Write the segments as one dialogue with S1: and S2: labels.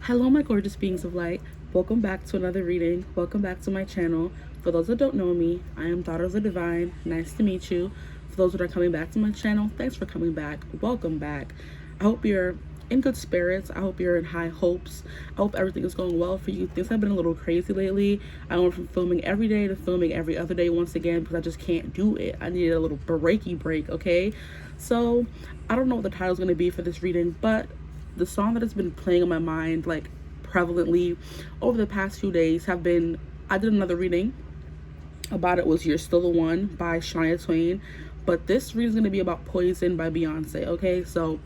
S1: Hello, my gorgeous beings of light. Welcome back to another reading. Welcome back to my channel. For those that don't know me, I am Daughter of the Divine. Nice to meet you. For those that are coming back to my channel, thanks for coming back. Welcome back. I hope you're in good spirits. I hope you're in high hopes. I hope everything is going well for you. Things have been a little crazy lately. I went from filming every day to filming every other day once again because I just can't do it. I needed a little break, okay? So I don't know what the title is going to be for this reading, but the song that has been playing in my mind like prevalently over the past few days have been, I did another reading about it, was You're Still the One by Shania Twain, but this reading is going to be about Poison by Beyonce. Okay, so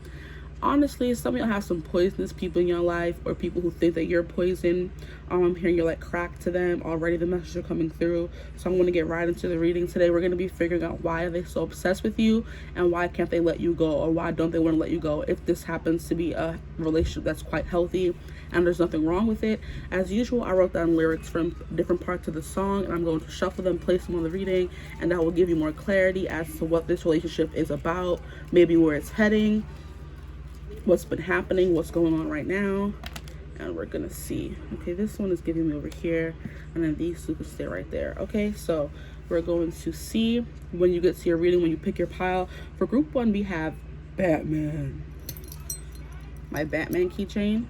S1: honestly, some of y'all have some poisonous people in your life, or people who think that you're poison. I'm hearing you're like crack to them already. The messages are coming through, so I'm going to get right into the reading today. We're going to be figuring out why are they so obsessed with you, and why can't they let you go, or why don't they want to let you go, if this happens to be a relationship that's quite healthy and there's nothing wrong with it. As usual, I wrote down lyrics from different parts of the song, and I'm going to shuffle them, place them on the reading, and that will give you more clarity as to what this relationship is about, maybe where it's heading, what's been happening, what's going on right now, and we're gonna see. Okay, this one is giving me over here, and then these two can stay right there. Okay, so we're going to see when you get to your reading, when you pick your pile. For group one, we have Batman, my Batman keychain.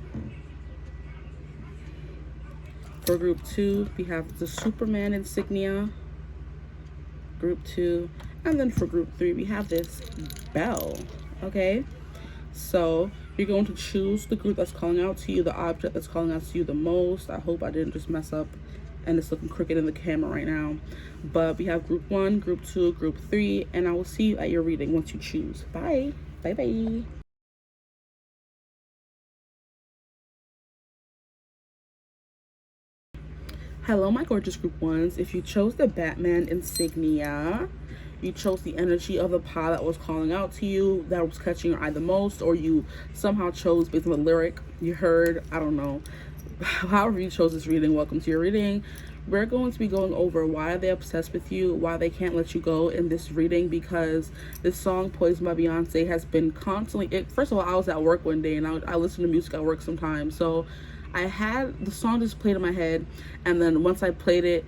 S1: For group two, we have the Superman insignia, group two, and then for group three, we have this bell. Okay, so you're going to choose the group that's calling out to you, the object that's calling out to you the most. I hope I didn't just mess up and it's looking crooked in the camera right now. But we have group one, group two, group three, and I will see you at your reading once you choose. Bye. Bye. Hello, my gorgeous group ones. If you chose the Batman insignia, you chose the energy of the pile that was calling out to you, that was catching your eye the most, or you somehow chose based on the lyric you heard. I don't know. However you chose this reading, welcome to your reading. We're going to be going over why are they obsessed with you, why they can't let you go in this reading, because this song Poison by Beyonce has been constantly, first of all, I was at work one day and I listen to music at work sometimes, so I had the song just played in my head, and then once I played it,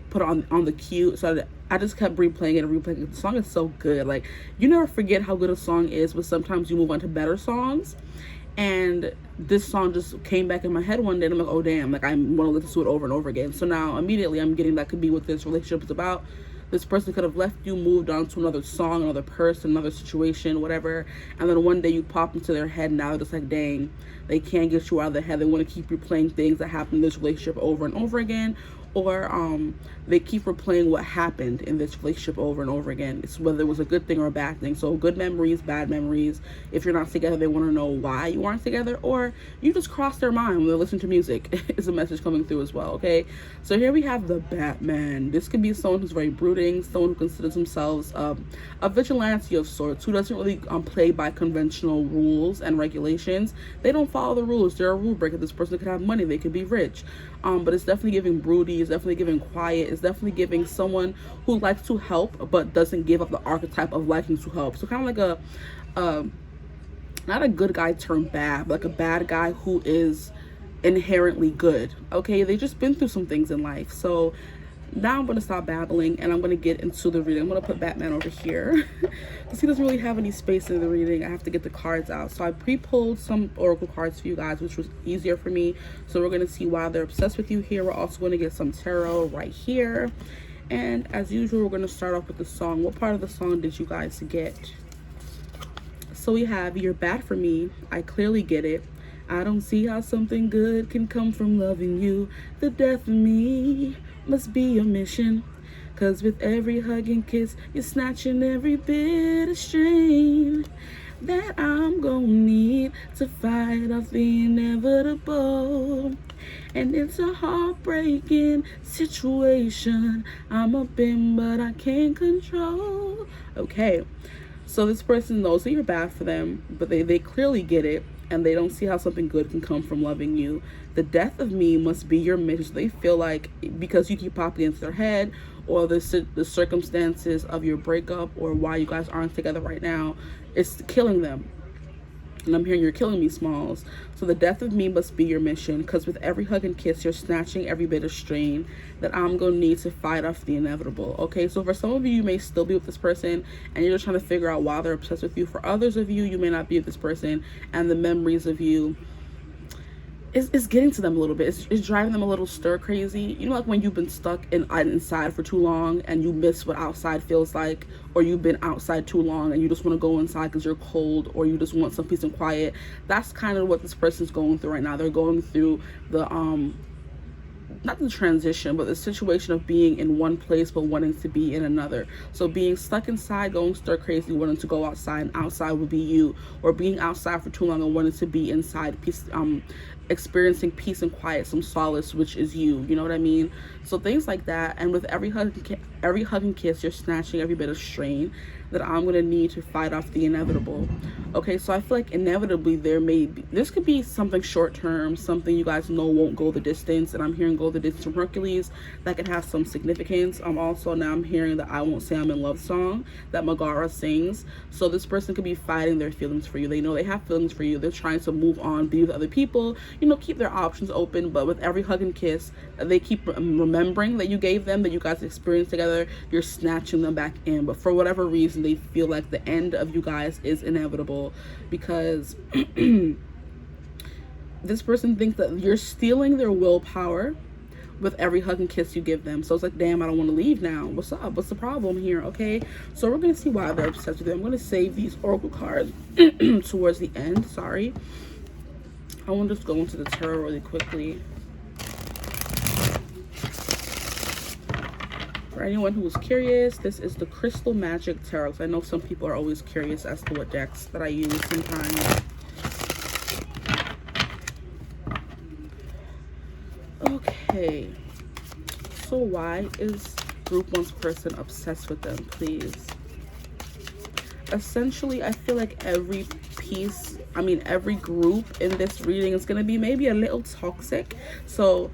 S1: put it on the cue, so I just kept replaying it and replaying it. The song is so good. Like, you never forget how good a song is, but sometimes you move on to better songs. And this song just came back in my head one day, and I'm like, oh damn, like I want to listen to it over and over again. So now immediately I'm getting that could be what this relationship is about. This person could have left you, moved on to another song, another person, another situation, whatever, and then one day you pop into their head, and now they're just like, dang, they can't get you out of their head. They want to keep replaying things that happened in this relationship over and over again, or they keep replaying what happened in this relationship over and over again. It's whether it was a good thing or a bad thing. So good memories, bad memories. If you're not together, they want to know why you aren't together, or you just cross their mind when they listen to music. Is a message coming through as well. Okay, so here we have the Batman. This could be someone who's very brooding, someone who considers themselves a vigilante of sorts, who doesn't really play by conventional rules and regulations. They don't follow the rules. They're a rule breaker. This person could have money, they could be rich, but it's definitely giving broody, it's definitely giving quiet, it's definitely giving someone who likes to help but doesn't give up the archetype of liking to help. So kind of like a not a good guy turned bad, but like a bad guy who is inherently good. Okay, they just been through some things in life. So now I'm going to stop babbling and I'm going to get into the reading. I'm going to put Batman over here because he doesn't really have any space in the reading. I have to get the cards out. So I pre-pulled some oracle cards for you guys, which was easier for me. So we're going to see why they're obsessed with you here. We're also going to get some tarot right here. And as usual, we're going to start off with the song. What part of the song did you guys get? So we have, you're bad for me, I clearly get it. I don't see how something good can come from loving you. The death of me must be your mission. 'Cause with every hug and kiss, you're snatching every bit of strain that I'm gonna need to fight off the inevitable. And it's a heartbreaking situation I'm up in, but I can't control. Okay, so this person knows that you're bad for them, but they clearly get it, and they don't see how something good can come from loving you. The death of me must be your mission. So they feel like because you keep popping into their head, or the circumstances of your breakup, or why you guys aren't together right now, it's killing them. And I'm hearing you're killing me, Smalls. So the death of me must be your mission, because with every hug and kiss, you're snatching every bit of strain that I'm going to need to fight off the inevitable. Okay, so for some of you, you may still be with this person, and you're just trying to figure out why they're obsessed with you. For others of you, you may not be with this person, and the memories of you is getting to them a little bit. It's driving them a little stir crazy. You know, like when you've been stuck inside for too long and you miss what outside feels like, or you've been outside too long and you just want to go inside because you're cold, or you just want some peace and quiet. That's kind of what this person's going through right now. They're going through the not the transition, but the situation of being in one place but wanting to be in another. So being stuck inside, going stir crazy, wanting to go outside, and outside would be you, or being outside for too long and wanting to be inside, peace, experiencing peace and quiet, some solace, which is you. You know what I mean? So things like that. And with every hug and kiss, you're snatching every bit of strain that I'm gonna need to fight off the inevitable. Okay, so I feel like inevitably this could be something short term, something you guys know won't go the distance, and I'm hearing go the distance from Hercules. That could have some significance. Also now I'm hearing the I Won't Say I'm in Love song that Megara sings. So this person could be fighting their feelings for you. They know they have feelings for you. They're trying to move on, be with other people, you know, keep their options open. But with every hug and kiss, they keep remembering that you gave them, that you guys experienced together. You're snatching them back in. But for whatever reason, they feel like the end of you guys is inevitable, because this person thinks that you're stealing their willpower with every hug and kiss you give them. So it's like, damn, I don't want to leave now. What's up? What's the problem here? Okay, so we're gonna see why they're obsessed with you. I'm gonna save these oracle cards towards the end. Sorry, I want to just go into the tarot really quickly. For anyone who was curious, this is the Crystal Magic Tarot. I know some people are always curious as to what decks that I use sometimes. Okay, so why is group one's person obsessed with them, please? Essentially, I feel like every group in this reading is going to be maybe a little toxic. So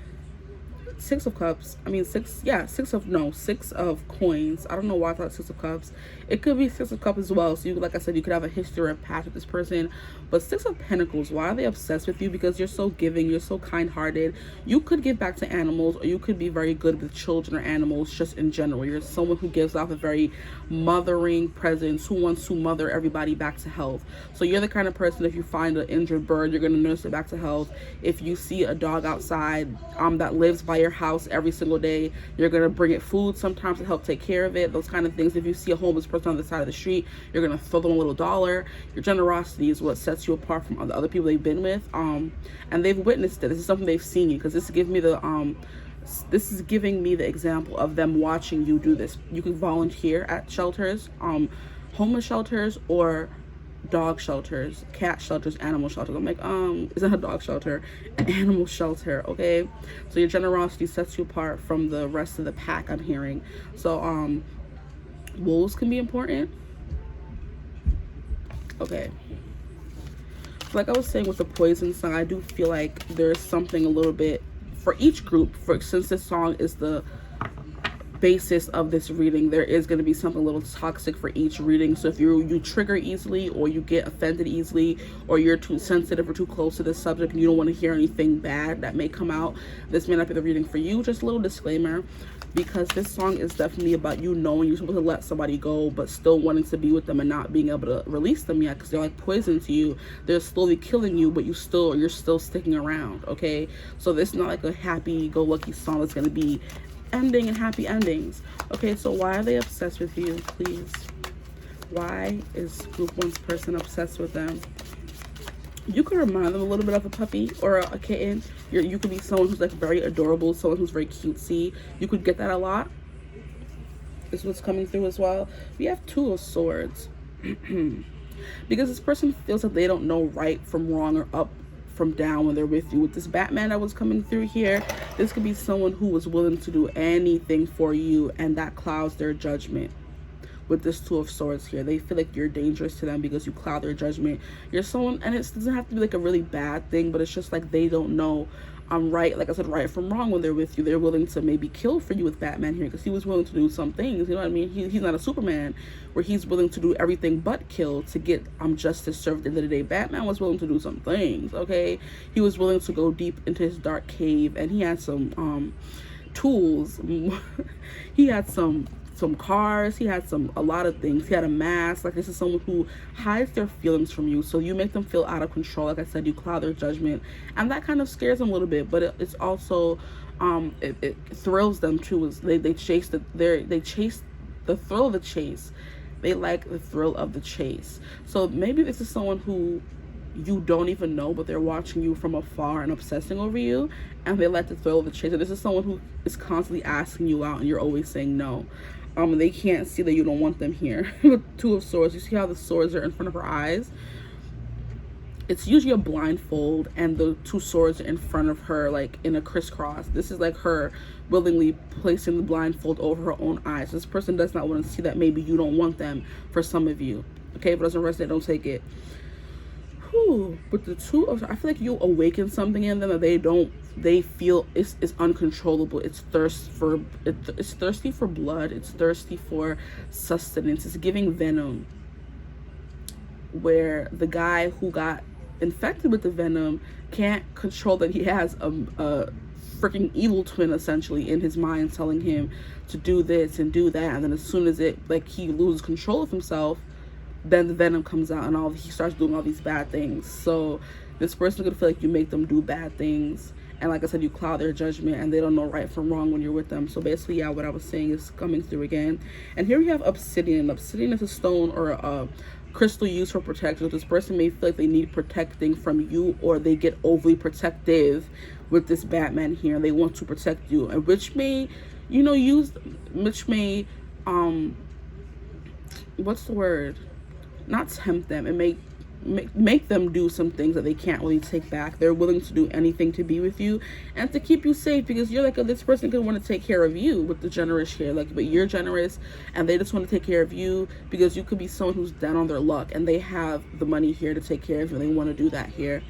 S1: Six of Cups, Six of Coins. I don't know why I thought Six of Cups. It could be Six of Cups as well. So you, like I said, you could have a history or a past with this person. But Six of Pentacles, why are they obsessed with you? Because you're so giving, you're so kind-hearted. You could give back to animals, or you could be very good with children or animals just in general. You're someone who gives off a very mothering presence, who wants to mother everybody back to health. So you're the kind of person, if you find an injured bird, you're going to nurse it back to health. If you see a dog outside that lives by your house every single day, you're going to bring it food sometimes to help take care of it, those kind of things. If you see a homeless person on the side of the street, you're going to throw them a little dollar. Your generosity is what sets you apart from the other people they've been with, and they've witnessed it. This is something they've seen you, because this is giving me the example of them watching you do this. You can volunteer at shelters, homeless shelters, or dog shelters, cat shelters, animal shelters. I'm like, it's not a dog shelter, an animal shelter. Okay, so your generosity sets you apart from the rest of the pack, I'm hearing. So wolves can be important. Okay, like I was saying with the poison song, I do feel like there's something a little bit for each group. Since this song is the basis of this reading, there is going to be something a little toxic for each reading. So if you trigger easily, or you get offended easily, or you're too sensitive or too close to this subject and you don't want to hear anything bad that may come out, this may not be the reading for you. Just a little disclaimer, because this song is definitely about you knowing you're supposed to let somebody go, but still wanting to be with them and not being able to release them yet, because they're like poison to you. They're slowly killing you, but you're still sticking around. Okay, so this is not like a happy-go-lucky song that's going to be ending and happy endings. Okay, so why are they obsessed with you, please? Why is group one's person obsessed with them? You could remind them a little bit of a puppy or a kitten. You could be someone who's like very adorable, someone who's very cutesy. You could get that a lot. This is what's coming through as well. We have Two of Swords. Because this person feels like they don't know right from wrong, or up from down when they're with you. With this Batman that was coming through here, this could be someone who was willing to do anything for you, and that clouds their judgment. With this Two of Swords here, they feel like you're dangerous to them because you cloud their judgment. You're someone, and it doesn't have to be like a really bad thing, but it's just like they don't know right, like I said, right from wrong when they're with you. They're willing to maybe kill for you with Batman here, because he was willing to do some things, you know what I mean? He's not a Superman where he's willing to do everything but kill to get justice served at the end of the day. Batman was willing to do some things, okay? He was willing to go deep into his dark cave, and he had some tools. He had some cars, he had a lot of things. He had a mask. Like, this is someone who hides their feelings from you, so you make them feel out of control. Like I said, you cloud their judgment, and that kind of scares them a little bit, but it's also it thrills them too. Is they chase they chase the thrill of the chase. They like the thrill of the chase. So maybe this is someone who you don't even know, but they're watching you from afar and obsessing over you, and they like the thrill of the chase. And this is someone who is constantly asking you out, and you're always saying no. They can't see that you don't want them here. With Two of Swords, you see how the swords are in front of her eyes? It's usually a blindfold, and the two swords are in front of her, like in a crisscross. This is like her willingly placing the blindfold over her own eyes. This person does not want to see that maybe you don't want them, for some of you. Okay, if it doesn't resonate, don't take it. Whew. With the Two of, I feel like you awaken something in them that they feel is uncontrollable. It's it's thirsty for blood. It's thirsty for sustenance. It's giving venom, where the guy who got infected with the venom can't control that he has a freaking evil twin essentially in his mind telling him to do this and do that, and then as soon as he loses control of himself, then the venom comes out and he starts doing all these bad things. So this person's gonna feel like you make them do bad things, and like I said, you cloud their judgment, and they don't know right from wrong when you're with them. So basically, yeah, what I was saying is coming through again. And here we have obsidian. Obsidian is a stone or a crystal used for protection. This person may feel like they need protecting from you, or they get overly protective with this Batman here. They want to protect you, and which may what's the word? Not tempt them. It may make them do some things that they can't really take back. They're willing to do anything to be with you and to keep you safe, because you're like, this person could want to take care of you with the generous here, but you're generous and they just want to take care of you, because you could be someone who's down on their luck and they have the money here to take care of you, and they want to do that here.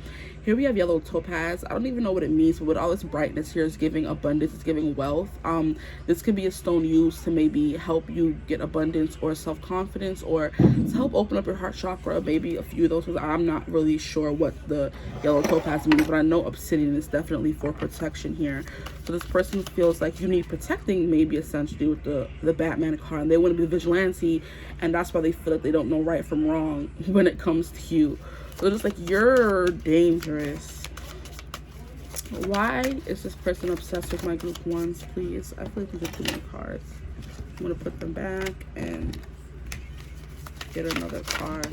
S1: Here we have yellow topaz. I don't even know what it means, but with all this brightness here, is giving abundance, it's giving wealth. This could be a stone used to maybe help you get abundance or self-confidence, or to help open up your heart chakra. Maybe a few of those. I'm not really sure what the yellow topaz means, but I know obsidian is definitely for protection here. So this person feels like you need protecting, maybe essentially with the Batman card, and they want to be vigilante, and that's why they feel like they don't know right from wrong when it comes to you. So just like, you're dangerous. Why is this person obsessed with my group ones, please? I feel like these are too many cards. I'm going to put them back and get another card.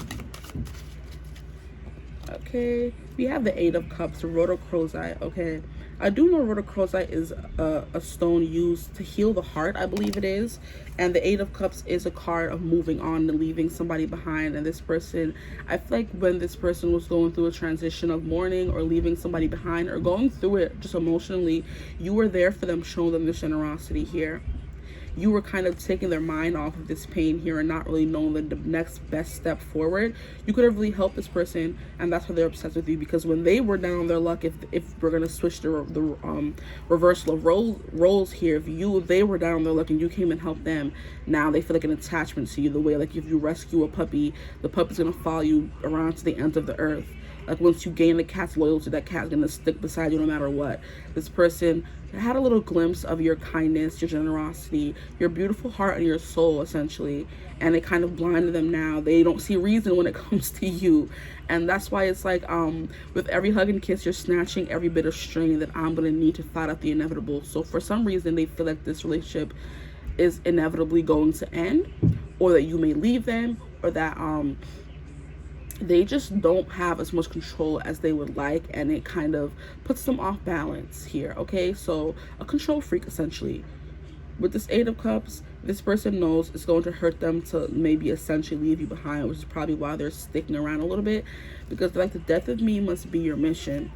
S1: Okay, we have the Eight of Cups, rhodochrosite. Okay, I do know rhodochrosite is a stone used to heal the heart, I believe it is. And the Eight of Cups is a card of moving on and leaving somebody behind. And this person, I feel like when this person was going through a transition of mourning or leaving somebody behind, or going through it just emotionally, you were there for them, showing them this generosity here. You were kind of taking their mind off of this pain here and not really knowing the next best step forward. You could have really helped this person, and that's why they're obsessed with you, because when they were down on their luck, if we're going to switch the reversal of roles here, if they were down on their luck and you came and helped them, now they feel like an attachment to you, the way like if you rescue a puppy, the puppy's going to follow you around to the ends of the earth. Like, once you gain the cat's loyalty, that cat's gonna stick beside you no matter what. This person had a little glimpse of your kindness, your generosity, your beautiful heart, and your soul, essentially. And it kind of blinded them now. They don't see reason when it comes to you. And that's why it's like, with every hug and kiss, you're snatching every bit of strain that I'm gonna need to fight out the inevitable. So for some reason, they feel like this relationship is inevitably going to end, or that you may leave them, or that they just don't have as much control as they would like, and it kind of puts them off balance here. Okay, so a control freak essentially. With this Eight of Cups, this person knows it's going to hurt them to maybe essentially leave you behind, which is probably why they're sticking around a little bit, because they're like, the death of me must be your mission.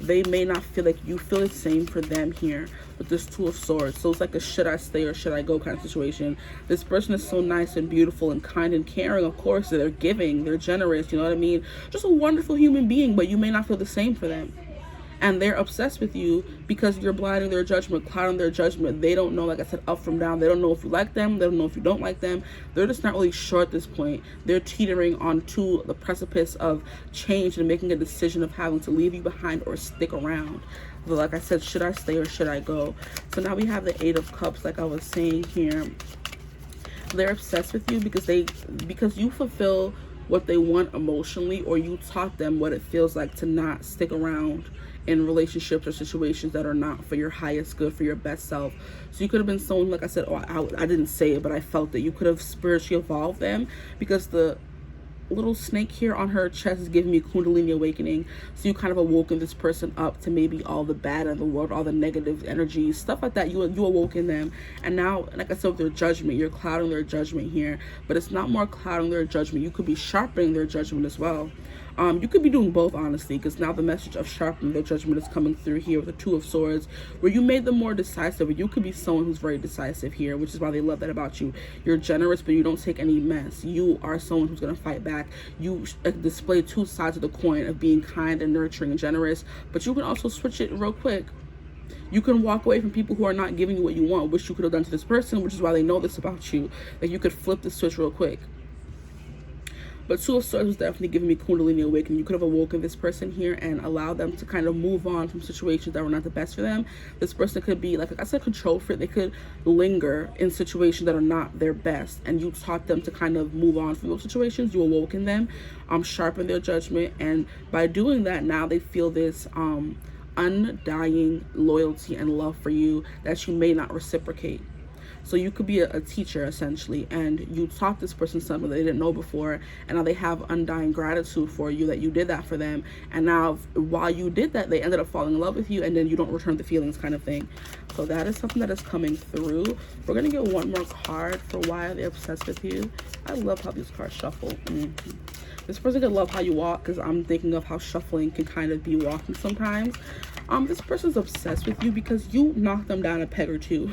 S1: They may not feel like you feel the same for them here with this Two of Swords. So it's like a should I stay or should I go kind of situation. This person is so nice and beautiful and kind and caring. Of course, they're giving, they're generous, you know what I mean? Just a wonderful human being, but you may not feel the same for them. and they're obsessed with you because you're blinding their judgment, clouding their judgment. They don't know, like I said, up from down. They don't know if you like them. They don't know if you don't like them. They're just not really sure at this point. They're teetering onto the precipice of change and making a decision of having to leave you behind or stick around. But like I said, should I stay or should I go? So now we have the Eight of Cups, like I was saying here. They're obsessed with you because you fulfill what they want emotionally, or you taught them what it feels like to not stick around in relationships or situations that are not for your highest good, for your best self. So you could have been someone, like I said, I didn't say it, but I felt that you could have spiritually evolved them, because the little snake here on her chest is giving me Kundalini awakening. So you kind of awoken this person up to maybe all the bad in the world, all the negative energies, stuff like that. You awoken them, and now, like I said, with their judgment, you're clouding their judgment here. But it's not more clouding their judgment. You could be sharpening their judgment as well. You could be doing both, honestly, because now the message of sharpening their judgment is coming through here with the Two of Swords, where you made them more decisive. You could be someone who's very decisive here, which is why they love that about you. You're generous, but you don't take any mess. You are someone who's going to fight back. You display two sides of the coin of being kind and nurturing and generous, but you can also switch it real quick. You can walk away from people who are not giving you what you want, which you could have done to this person, which is why they know this about you. Like, you could flip the switch real quick. But Two of Swords was definitely giving me Kundalini awakening. You could have awoken this person here and allowed them to kind of move on from situations that were not the best for them. This person could be, like I said, control freak. They could linger in situations that are not their best, and you taught them to kind of move on from those situations. You awoken them, sharpen their judgment, and by doing that, now they feel this undying loyalty and love for you that you may not reciprocate. So you could be a teacher, essentially, and you taught this person something they didn't know before, and now they have undying gratitude for you that you did that for them. And now, while you did that, they ended up falling in love with you, and then you don't return the feelings, kind of thing. So that is something that is coming through. We're going to get one more card for why they're obsessed with you. I love how these cards shuffle. This person could love how you walk, because I'm thinking of how shuffling can kind of be walking sometimes. This person's obsessed with you because you knocked them down a peg or two.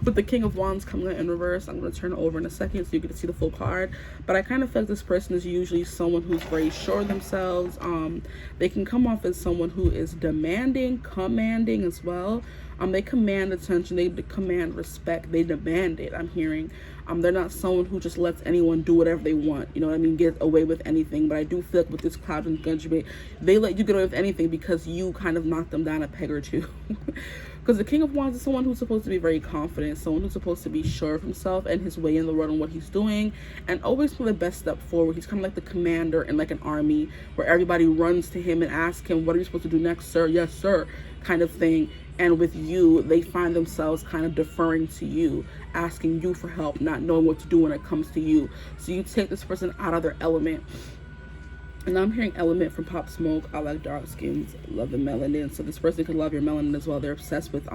S1: With the King of Wands coming out in reverse, I'm going to turn it over in a second so you get to see the full card. But I kind of feel like this person is usually someone who's very sure of themselves. They can come off as someone who is demanding, commanding as well. They command attention, they command respect, they demand it, I'm hearing. They're not someone who just lets anyone do whatever they want, you know what I mean, get away with anything. But I do feel like with this cloud and judgment, they let you get away with anything because you kind of knocked them down a peg or two. Because the King of Wands is someone who's supposed to be very confident, someone who's supposed to be sure of himself and his way in the world and what he's doing, and always for the best step forward. He's kind of like the commander in like an army, where everybody runs to him and asks him, what are you supposed to do next, sir? Yes, sir, kind of thing. And with you, they find themselves kind of deferring to you, asking you for help, not knowing what to do when it comes to you. So you take this person out of their element. And I'm hearing element from Pop Smoke. I like dark skins, love the melanin. So this person could love your melanin as well. They're obsessed with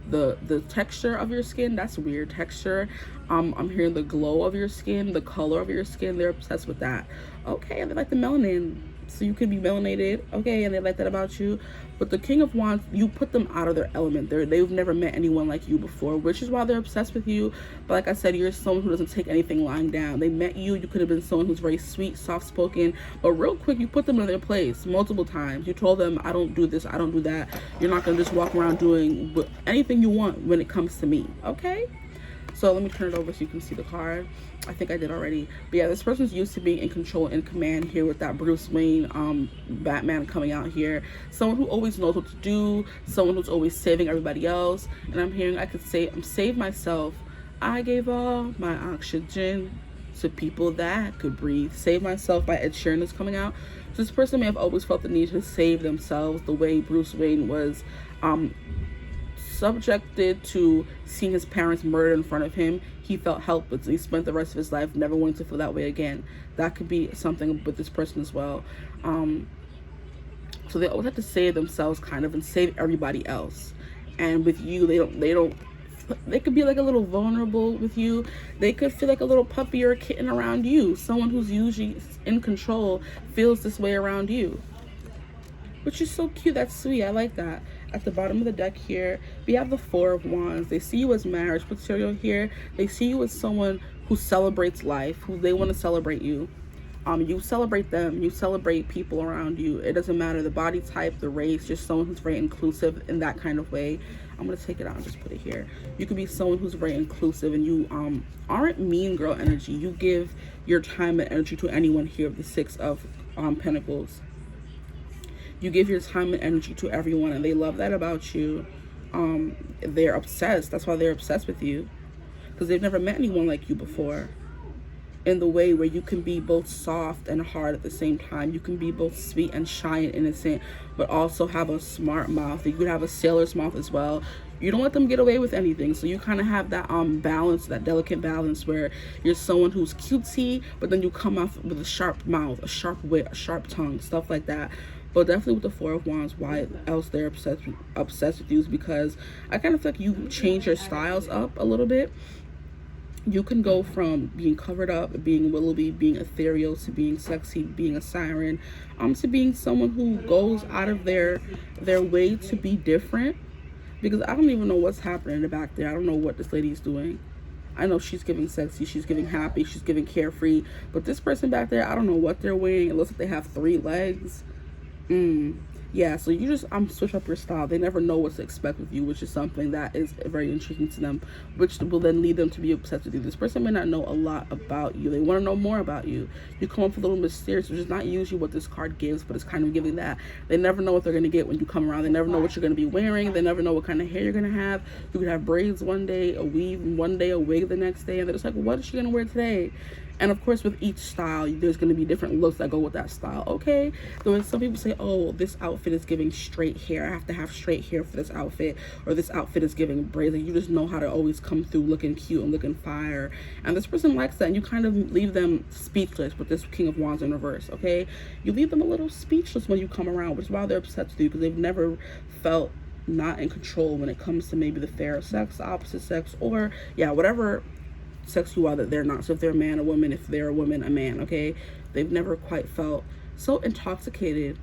S1: the texture of your skin. That's weird, texture. I'm hearing the glow of your skin, the color of your skin. They're obsessed with that. Okay, and they like the melanin. So you could be melanated, okay, and they like that about you. But the King of Wands, you put them out of their element. They've never met anyone like you before, which is why they're obsessed with you. But like I said, you're someone who doesn't take anything lying down. They met you. You could have been someone who's very sweet, soft-spoken, but real quick, you put them in their place multiple times. You told them, I don't do this, I don't do that. You're not going to just walk around doing anything you want when it comes to me, okay? So let me turn it over so you can see the card. I think I did already. But yeah, this person's used to being in control and command here with that Bruce Wayne Batman coming out here. Someone who always knows what to do. Someone who's always saving everybody else. And I'm hearing I could say, save myself. I gave all my oxygen to people that could breathe. Save Myself by Ed Sheeran is coming out. So this person may have always felt the need to save themselves the way Bruce Wayne was subjected to seeing his parents murdered in front of him. He felt helpless. He spent the rest of his life never wanting to feel that way again. That could be something with this person as well. So they always have to save themselves kind of and save everybody else. And with you, they could be like a little vulnerable with you. They could feel like a little puppy or a kitten around you. Someone who's usually in control feels this way around you, which is so cute. That's sweet. I like that. At the bottom of the deck here, we have the Four of Wands. They see you as marriage material here. They see you as someone who celebrates life, who they want to celebrate you. You celebrate them, you celebrate people around you. It doesn't matter the body type, the race, just someone who's very inclusive in that kind of way. I'm gonna take it out and just put it here. You could be someone who's very inclusive, and you aren't mean girl energy. You give your time and energy to anyone here of the Six of Pentacles. You give your time and energy to everyone, and they love that about you. They're obsessed. That's why they're obsessed with you, because they've never met anyone like you before. In the way where you can be both soft and hard at the same time. You can be both sweet and shy and innocent, but also have a smart mouth. You could have a sailor's mouth as well. You don't let them get away with anything. So you kind of have that balance, that delicate balance, where you're someone who's cutesy, but then you come off with a sharp mouth, a sharp wit, a sharp tongue, stuff like that. But definitely with the Four of Wands, why else they're obsessed with you is because I kind of feel like you change your styles up a little bit. You can go from being covered up, being willowy, being ethereal, to being sexy, being a siren, to being someone who goes out of their way to be different. Because I don't even know what's happening in the back there. I don't know what this lady's doing. I know she's giving sexy, she's giving happy, she's giving carefree. But this person back there, I don't know what they're wearing. It looks like they have 3 legs. Yeah, so you just switch up your style. They never know what to expect with you, which is something that is very interesting to them, which will then lead them to be obsessed with you. This person may not know a lot about you. They want to know more about you. You come up with a little mysterious, which is not usually what this card gives, but it's kind of giving that. They never know what they're going to get when you come around. They never know what you're going to be wearing. They never know what kind of hair you're going to have. You could have braids one day, a weave one day, a wig the next day, and they're just like, what is she going to wear today? And of course, with each style, there's going to be different looks that go with that style. Okay, so when some people say, oh, this outfit is giving straight hair, I have to have straight hair for this outfit, or this outfit is giving braids, you just know how to always come through looking cute and looking fire. And this person likes that, and you kind of leave them speechless with this King of Wands in reverse. Okay, you leave them a little speechless when you come around, which is why they're upset with you, because they've never felt not in control when it comes to maybe the fair sex, opposite sex, or yeah, whatever sex you are that they're not. So if they're a man, a woman, if they're a woman, a man. Okay, they've never quite felt so intoxicated,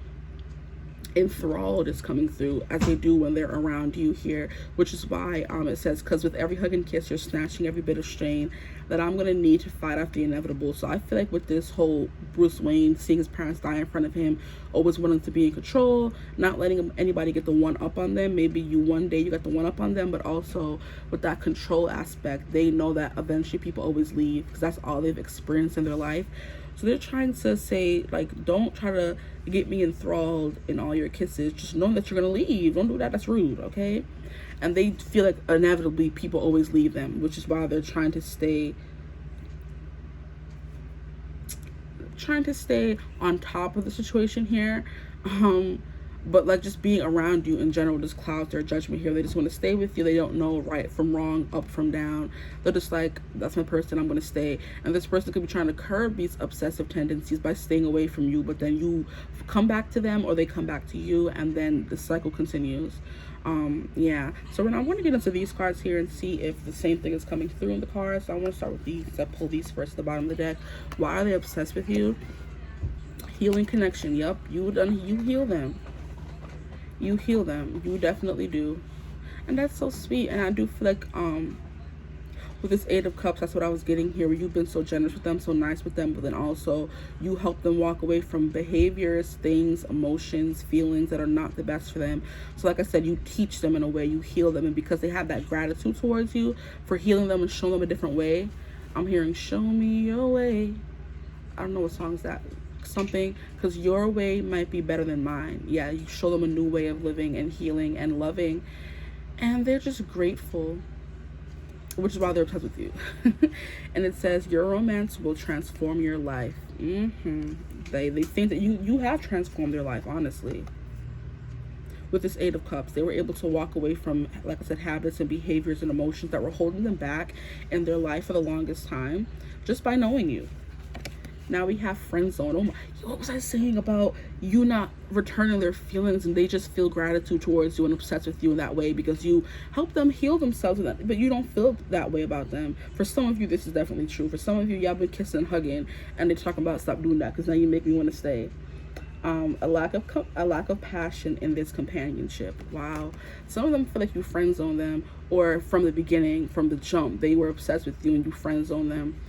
S1: enthralled is coming through as they do when they're around you here, which is why it says, because with every hug and kiss you're snatching every bit of strain that I'm gonna need to fight off the inevitable. So I feel like with this whole Bruce Wayne seeing his parents die in front of him, always wanting to be in control, not letting anybody get the one up on them. Maybe one day you got the one up on them, but also with that control aspect, they know that eventually people always leave, because that's all they've experienced in their life. So they're trying to say, like, don't try to get me enthralled in all your kisses. Just know that you're going to leave. Don't do that. That's rude, okay? And they feel like inevitably people always leave them, which is why they're trying to stay on top of the situation here. But like just being around you in general just clouds their judgment here. They just want to stay with you. They don't know right from wrong, up from down. They're just like, that's my person, I'm going to stay. And this person could be trying to curb these obsessive tendencies by staying away from you, but then you come back to them or they come back to you, and then the cycle continues. Yeah, so I want to get into these cards here and see if the same thing is coming through in the cards. So I want to start with these. I pull these first at the bottom of the deck. Why are they obsessed with you? Healing connection. Yep, you heal them. You heal them. You definitely do. And that's so sweet. And I do feel like with this Eight of Cups, that's what I was getting here, where you've been so generous with them, so nice with them, but then also you help them walk away from behaviors, things, emotions, feelings that are not the best for them. So like I said, you teach them in a way, you heal them, and because they have that gratitude towards you for healing them and showing them a different way. I'm hearing, show me your way. I don't know what song is that. Something, because your way might be better than mine. Yeah, you show them a new way of living and healing and loving, and they're just grateful, which is why they're obsessed with you. And it says your romance will transform your life. They think that you have transformed their life, honestly. With this Eight of Cups, they were able to walk away from, like I said, habits and behaviors and emotions that were holding them back in their life for the longest time, just by knowing you. Now we have friend zone. Oh my, what was I saying about you not returning their feelings, and they just feel gratitude towards you and obsessed with you in that way because you help them heal themselves in that, but you don't feel that way about them. For some of you, this is definitely true. For some of you, y'all been kissing and hugging, and they're talking about stop doing that because now you make me want to stay. A lack of passion in this companionship. Wow. Some of them feel like you friend zone them, or from the beginning, from the jump, they were obsessed with you and you friend zone them.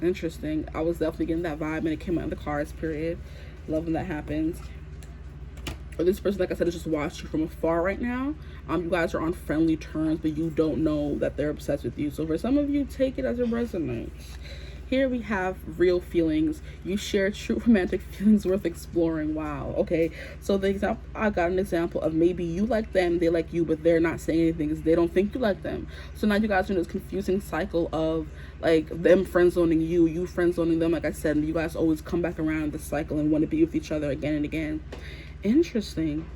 S1: Interesting. I was definitely getting that vibe, and it came out in the cards, period. Love when that happens. Or this person, like I said, is just watching you from afar right now. You guys are on friendly terms, but you don't know that they're obsessed with you. So for some of you, take it as it resonates. Here we have real feelings. You share true romantic feelings worth exploring. Wow. Okay. So the example, I got an example of maybe you like them, they like you, but they're not saying anything because they don't think you like them. So now you guys are in this confusing cycle of like them friend zoning you, you friend zoning them. Like I said, and you guys always come back around the cycle and want to be with each other again and again. Interesting.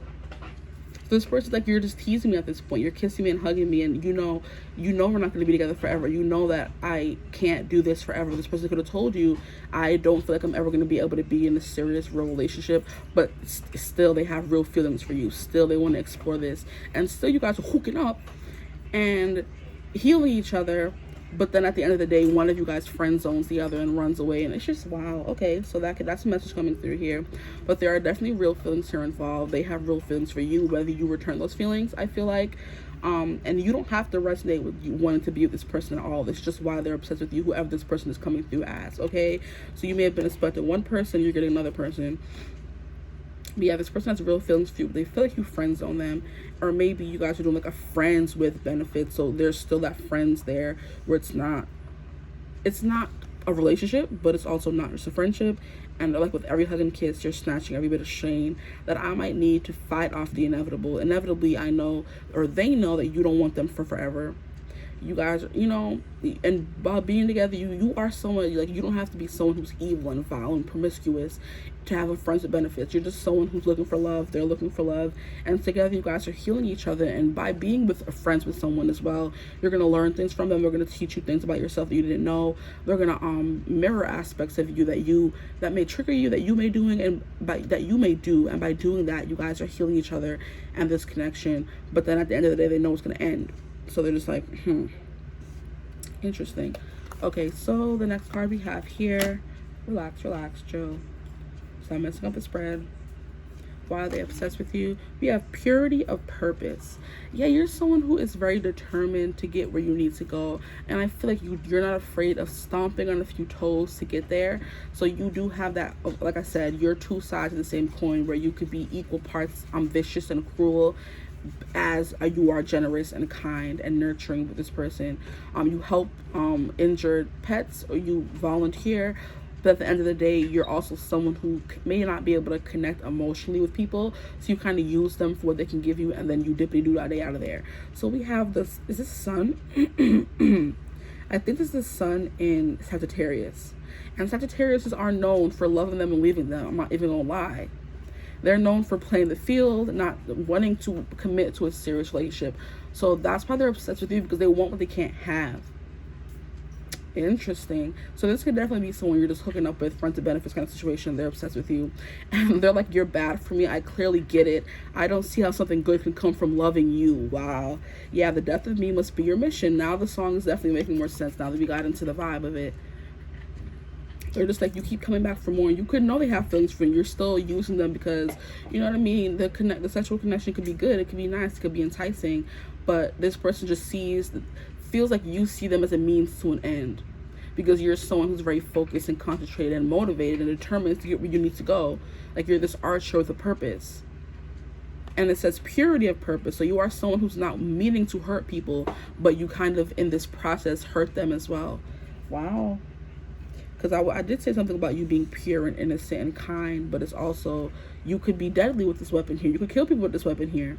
S1: This person's like, you're just teasing me at this point. You're kissing me and hugging me, and you know we're not going to be together forever. You know that I can't do this forever. This person could have told you, I don't feel like I'm ever going to be able to be in a serious, real relationship, but still they have real feelings for you. Still they want to explore this, and still you guys are hooking up and healing each other. But then at the end of the day, one of you guys friend zones the other and runs away, and it's just wow. Okay, so that's a message coming through here. But there are definitely real feelings here involved. They have real feelings for you, whether you return those feelings, I feel like. And you don't have to resonate with you wanting to be with this person at all. It's just why they're obsessed with you, whoever this person is coming through as. Okay, so you may have been expecting one person, you're getting another person. But yeah, this person has real feelings for you. They feel like you friend zone them, or maybe you guys are doing like a friends with benefits. So there's still that friends there where it's not a relationship, but it's also not just a friendship. And like with every hug and kiss, you're snatching every bit of shame that I might need to fight off the inevitable. Inevitably, I know, or they know, that you don't want them for forever. You guys, and by being together, you are someone, like, you don't have to be someone who's evil and vile and promiscuous to have a friends with benefits. You're just someone who's looking for love. They're looking for love, and together you guys are healing each other. And by being with friends with someone as well, you're going to learn things from them. They're going to teach you things about yourself that you didn't know. They're going to mirror aspects of you that may trigger you, that you may doing, and that you may do, and by doing that, you guys are healing each other and this connection. But then at the end of the day, they know it's going to end. So they're just like, interesting. Okay, so the next card we have here, relax, Joe. Stop messing up the spread. Why are they obsessed with you? We have purity of purpose. Yeah, you're someone who is very determined to get where you need to go. And I feel like you're not afraid of stomping on a few toes to get there. So you do have that, like I said, you're two sides of the same coin, where you could be equal parts vicious and cruel, as you are generous and kind and nurturing with this person. You help injured pets, or you volunteer, but at the end of the day, you're also someone who may not be able to connect emotionally with people, so you kind of use them for what they can give you, and then you dippity-doo-dah-day out of there. So we have this, is this sun? I think this is the sun in Sagittarius, and Sagittarius are known for loving them and leaving them. I'm not even gonna lie. They're known for playing the field, not wanting to commit to a serious relationship. So that's why they're obsessed with you, because they want what they can't have. Interesting. So this could definitely be someone you're just hooking up with, friends with benefits kind of situation. They're obsessed with you, and they're like, you're bad for me. I clearly get it. I don't see how something good can come from loving you. Wow. Yeah, the death of me must be your mission. Now the song is definitely making more sense now that we got into the vibe of it. They're just like, you keep coming back for more, and you could know they have feelings for you. You're still using them because, you know what I mean, the sexual connection could be good, it could be nice, it could be enticing, but this person just feels like you see them as a means to an end, because you're someone who's very focused and concentrated and motivated and determined to get where you need to go. Like, you're this archer with a purpose. And it says purity of purpose. So you are someone who's not meaning to hurt people, but you kind of in this process hurt them as well. Wow. Because I did say something about you being pure and innocent and kind, but it's also, you could be deadly with this weapon here. You could kill people with this weapon here,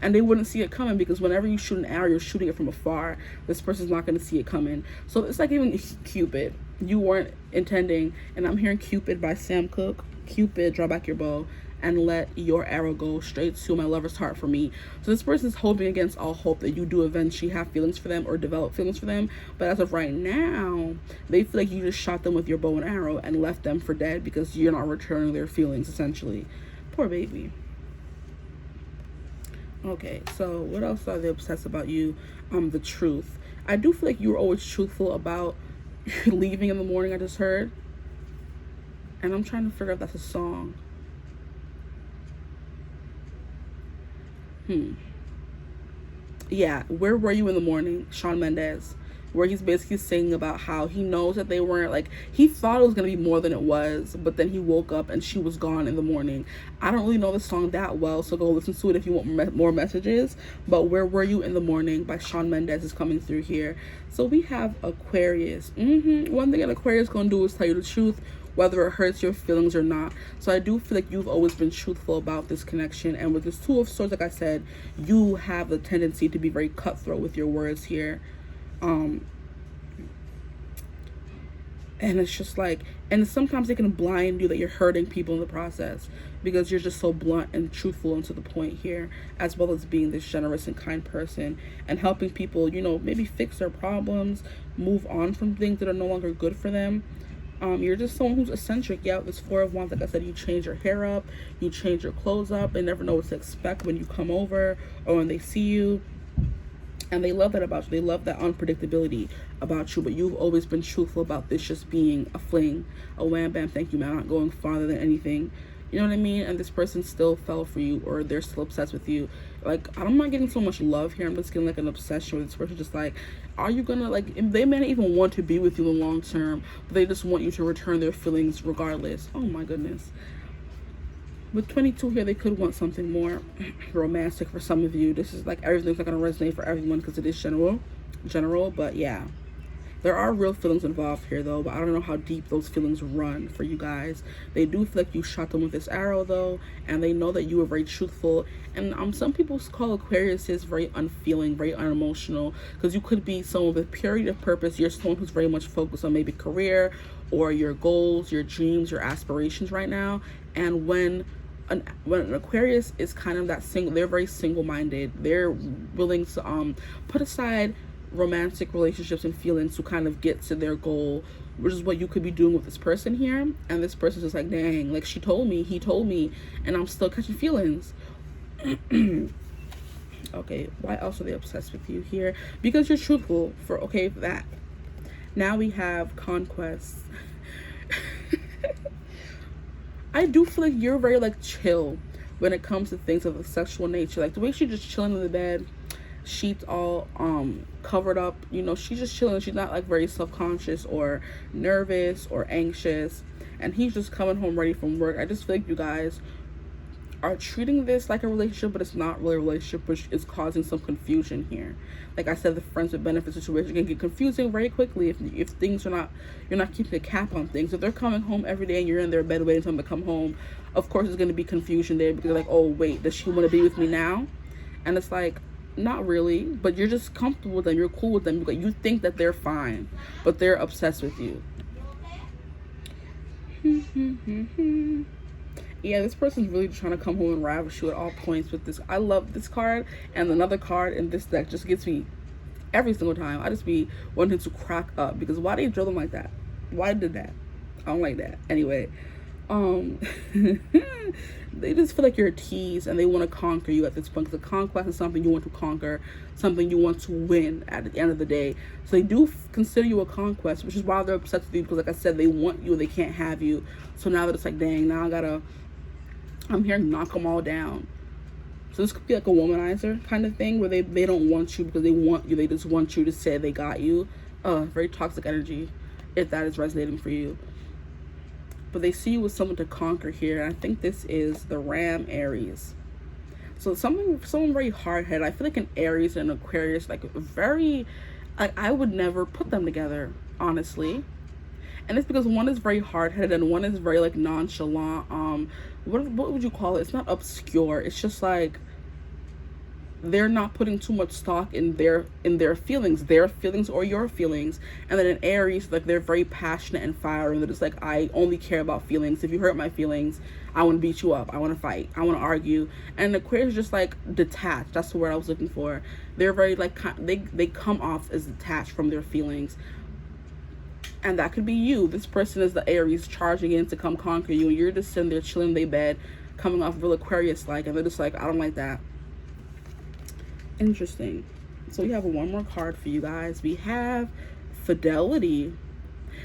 S1: and they wouldn't see it coming, because whenever you shoot an arrow, you're shooting it from afar. This person's not going to see it coming. So it's like even Cupid. You weren't intending, and I'm hearing Cupid by Sam Cooke. Cupid, draw back your bow and let your arrow go straight to my lover's heart for me. So this person's hoping against all hope that you do eventually have feelings for them or develop feelings for them. But as of right now, they feel like you just shot them with your bow and arrow and left them for dead because you're not returning their feelings, essentially. Poor baby. Okay, so what else are they obsessed about you? The truth. I do feel like you were always truthful about leaving in the morning, I just heard. And I'm trying to figure out if that's a song. Yeah, where were you in the morning? Shawn Mendes. where he's basically saying about how he knows that they weren't, like, he thought it was going to be more than it was, but then he woke up and she was gone in the morning. I don't really know the song that well, so go listen to it if you want more messages. But Where Were You in the Morning by Shawn Mendes is coming through here. So we have Aquarius. One thing an Aquarius going to do is tell you the truth, whether it hurts your feelings or not. So I do feel like you've always been truthful about this connection. And with this Two of Swords, like I said, you have the tendency to be very cutthroat with your words here. And it's just like, and sometimes it can blind you that you're hurting people in the process, because you're just so blunt and truthful and to the point here, as well as being this generous and kind person and helping people, you know, maybe fix their problems, move on from things that are no longer good for them. You're just someone who's eccentric. Yeah, this Four of Wands, like I said, you change your hair up, you change your clothes up. They never know what to expect when you come over or when they see you. And they love that about you. They love that unpredictability about you. But you've always been truthful about this just being a fling, a wham bam, thank you, man, not going farther than anything. You know what I mean? And this person still fell for you, or they're still obsessed with you. Like, I'm not getting so much love here. I'm just getting like an obsession with this person. Just like, are you gonna, like, they may not even want to be with you in the long term, but they just want you to return their feelings regardless. Oh my goodness. With 22 here, they could want something more romantic for some of you. This is like, everything's not gonna resonate for everyone because it is general, but yeah. There are real feelings involved here, though, but I don't know how deep those feelings run for you guys. They do feel like you shot them with this arrow, though, and they know that you were very truthful. And some people call Aquarius is very unfeeling, very unemotional, because you could be someone with purity of purpose. You're someone who's very much focused on maybe career or your goals, your dreams, your aspirations right now. And when an Aquarius is kind of that single, they're very single-minded. They're willing to put aside romantic relationships and feelings to kind of get to their goal, which is what you could be doing with this person here. And this person's just like, dang, like, she told me, he told me, and I'm still catching feelings. Okay, why else are they obsessed with you here? Because you're truthful for, okay, that. Now we have Conquest. I do feel like you're very, like, chill when it comes to things of a sexual nature. Like, the way she's just chilling in the bed, sheets all covered up, you know, she's just chilling. She's not like very self-conscious or nervous or anxious, and he's just coming home ready from work. I just feel like you guys are treating this like a relationship, but it's not really a relationship, which is causing some confusion here. Like I said, the friends with benefits situation can get confusing very quickly if things are not, you're not keeping a cap on things. If they're coming home every day and you're in their bed waiting for them to come home, of course there's going to be confusion there, because like, oh wait, does she want to be with me now? And it's like, not really, but you're just comfortable with them, you're cool with them, because you think that they're fine, but they're obsessed with you. Yeah, this person's really trying to come home and ravish you at all points with this. I love this card, and another card in this deck just gets me every single time. I just be wanting to crack up, because why they drill them like that? Why did that? I don't like that. Anyway, they just feel like you're a tease, and they want to conquer you at this point, because the conquest is something you want to conquer, something you want to win at the end of the day. So they do consider you a conquest, which is why they're obsessed with you, because like I said, they want you and they can't have you. So now they're just like, dang, now I'm here to knock them all down. So this could be like a womanizer kind of thing, where they don't want you because they want you, they just want you to say they got you. Very toxic energy, if that is resonating for you. But they see you with someone to conquer here, and I think this is the Ram Aries. So someone very hard-headed. I feel like an Aries and an Aquarius, like, very, I would never put them together, honestly. And it's because one is very hard-headed and one is very, like, nonchalant. What would you call it? It's not obscure. It's just like they're not putting too much stock in their feelings or your feelings. And then in Aries, like, they're very passionate and fiery. They're just like, I only care about feelings. If you hurt my feelings, I want to beat you up. I want to fight. I want to argue. And Aquarius is just like detached. That's the word I was looking for. They're very, like, they come off as detached from their feelings. And that could be you. This person is the Aries charging in to come conquer you, and you're just sitting there chilling in their bed, coming off real Aquarius-like, and they're just like, I don't like that. Interesting. So we have one more card for you guys. We have Fidelity.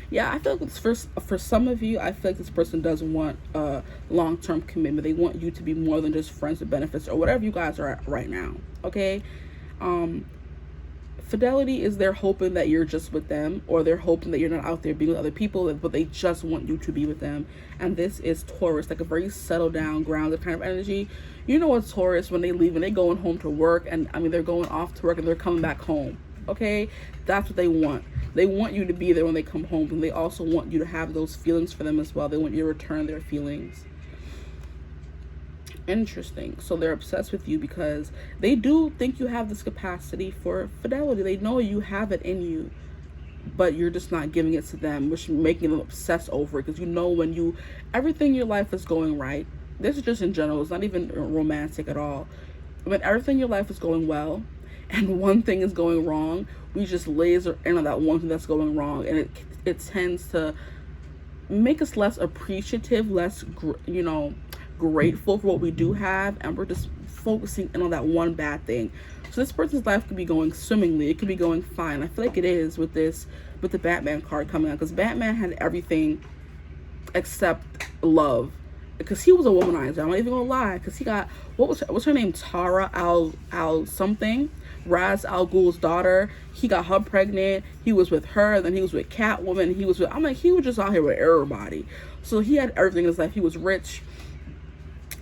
S1: Yeah, I feel like it's for some of you, I feel like this person does want a long-term commitment. They want you to be more than just friends with benefits or whatever you guys are at right now. Okay? fidelity is they're hoping that you're just with them, or they're hoping that you're not out there being with other people, but they just want you to be with them. And this is Taurus, like a very settled down, grounded kind of energy. You know what Taurus, when they leave, when they going home to work, and I mean they're going off to work and they're coming back home, okay? That's what they want. They want you to be there when they come home, and they also want you to have those feelings for them as well. They want you to return their feelings. Interesting. So they're obsessed with you because they do think you have this capacity for fidelity. They know you have it in you, but you're just not giving it to them, which is making them obsess over it. Because you know, when you, everything in your life is going right, this is just in general, it's not even romantic at all. When everything in your life is going well and one thing is going wrong, we just laser in on that one thing that's going wrong, and it tends to make us less appreciative, less grateful for what we do have, and we're just focusing in on that one bad thing. So this person's life could be going swimmingly, it could be going fine. I feel like it is with the Batman card coming out, because Batman had everything except love, because he was a womanizer. I'm not even gonna lie, because he got, what's her name, Tara al something, Ra's al Ghul's daughter. He got her pregnant, he was with her, then he was with Catwoman, he was just out here with everybody. So he had everything in his life. He was rich,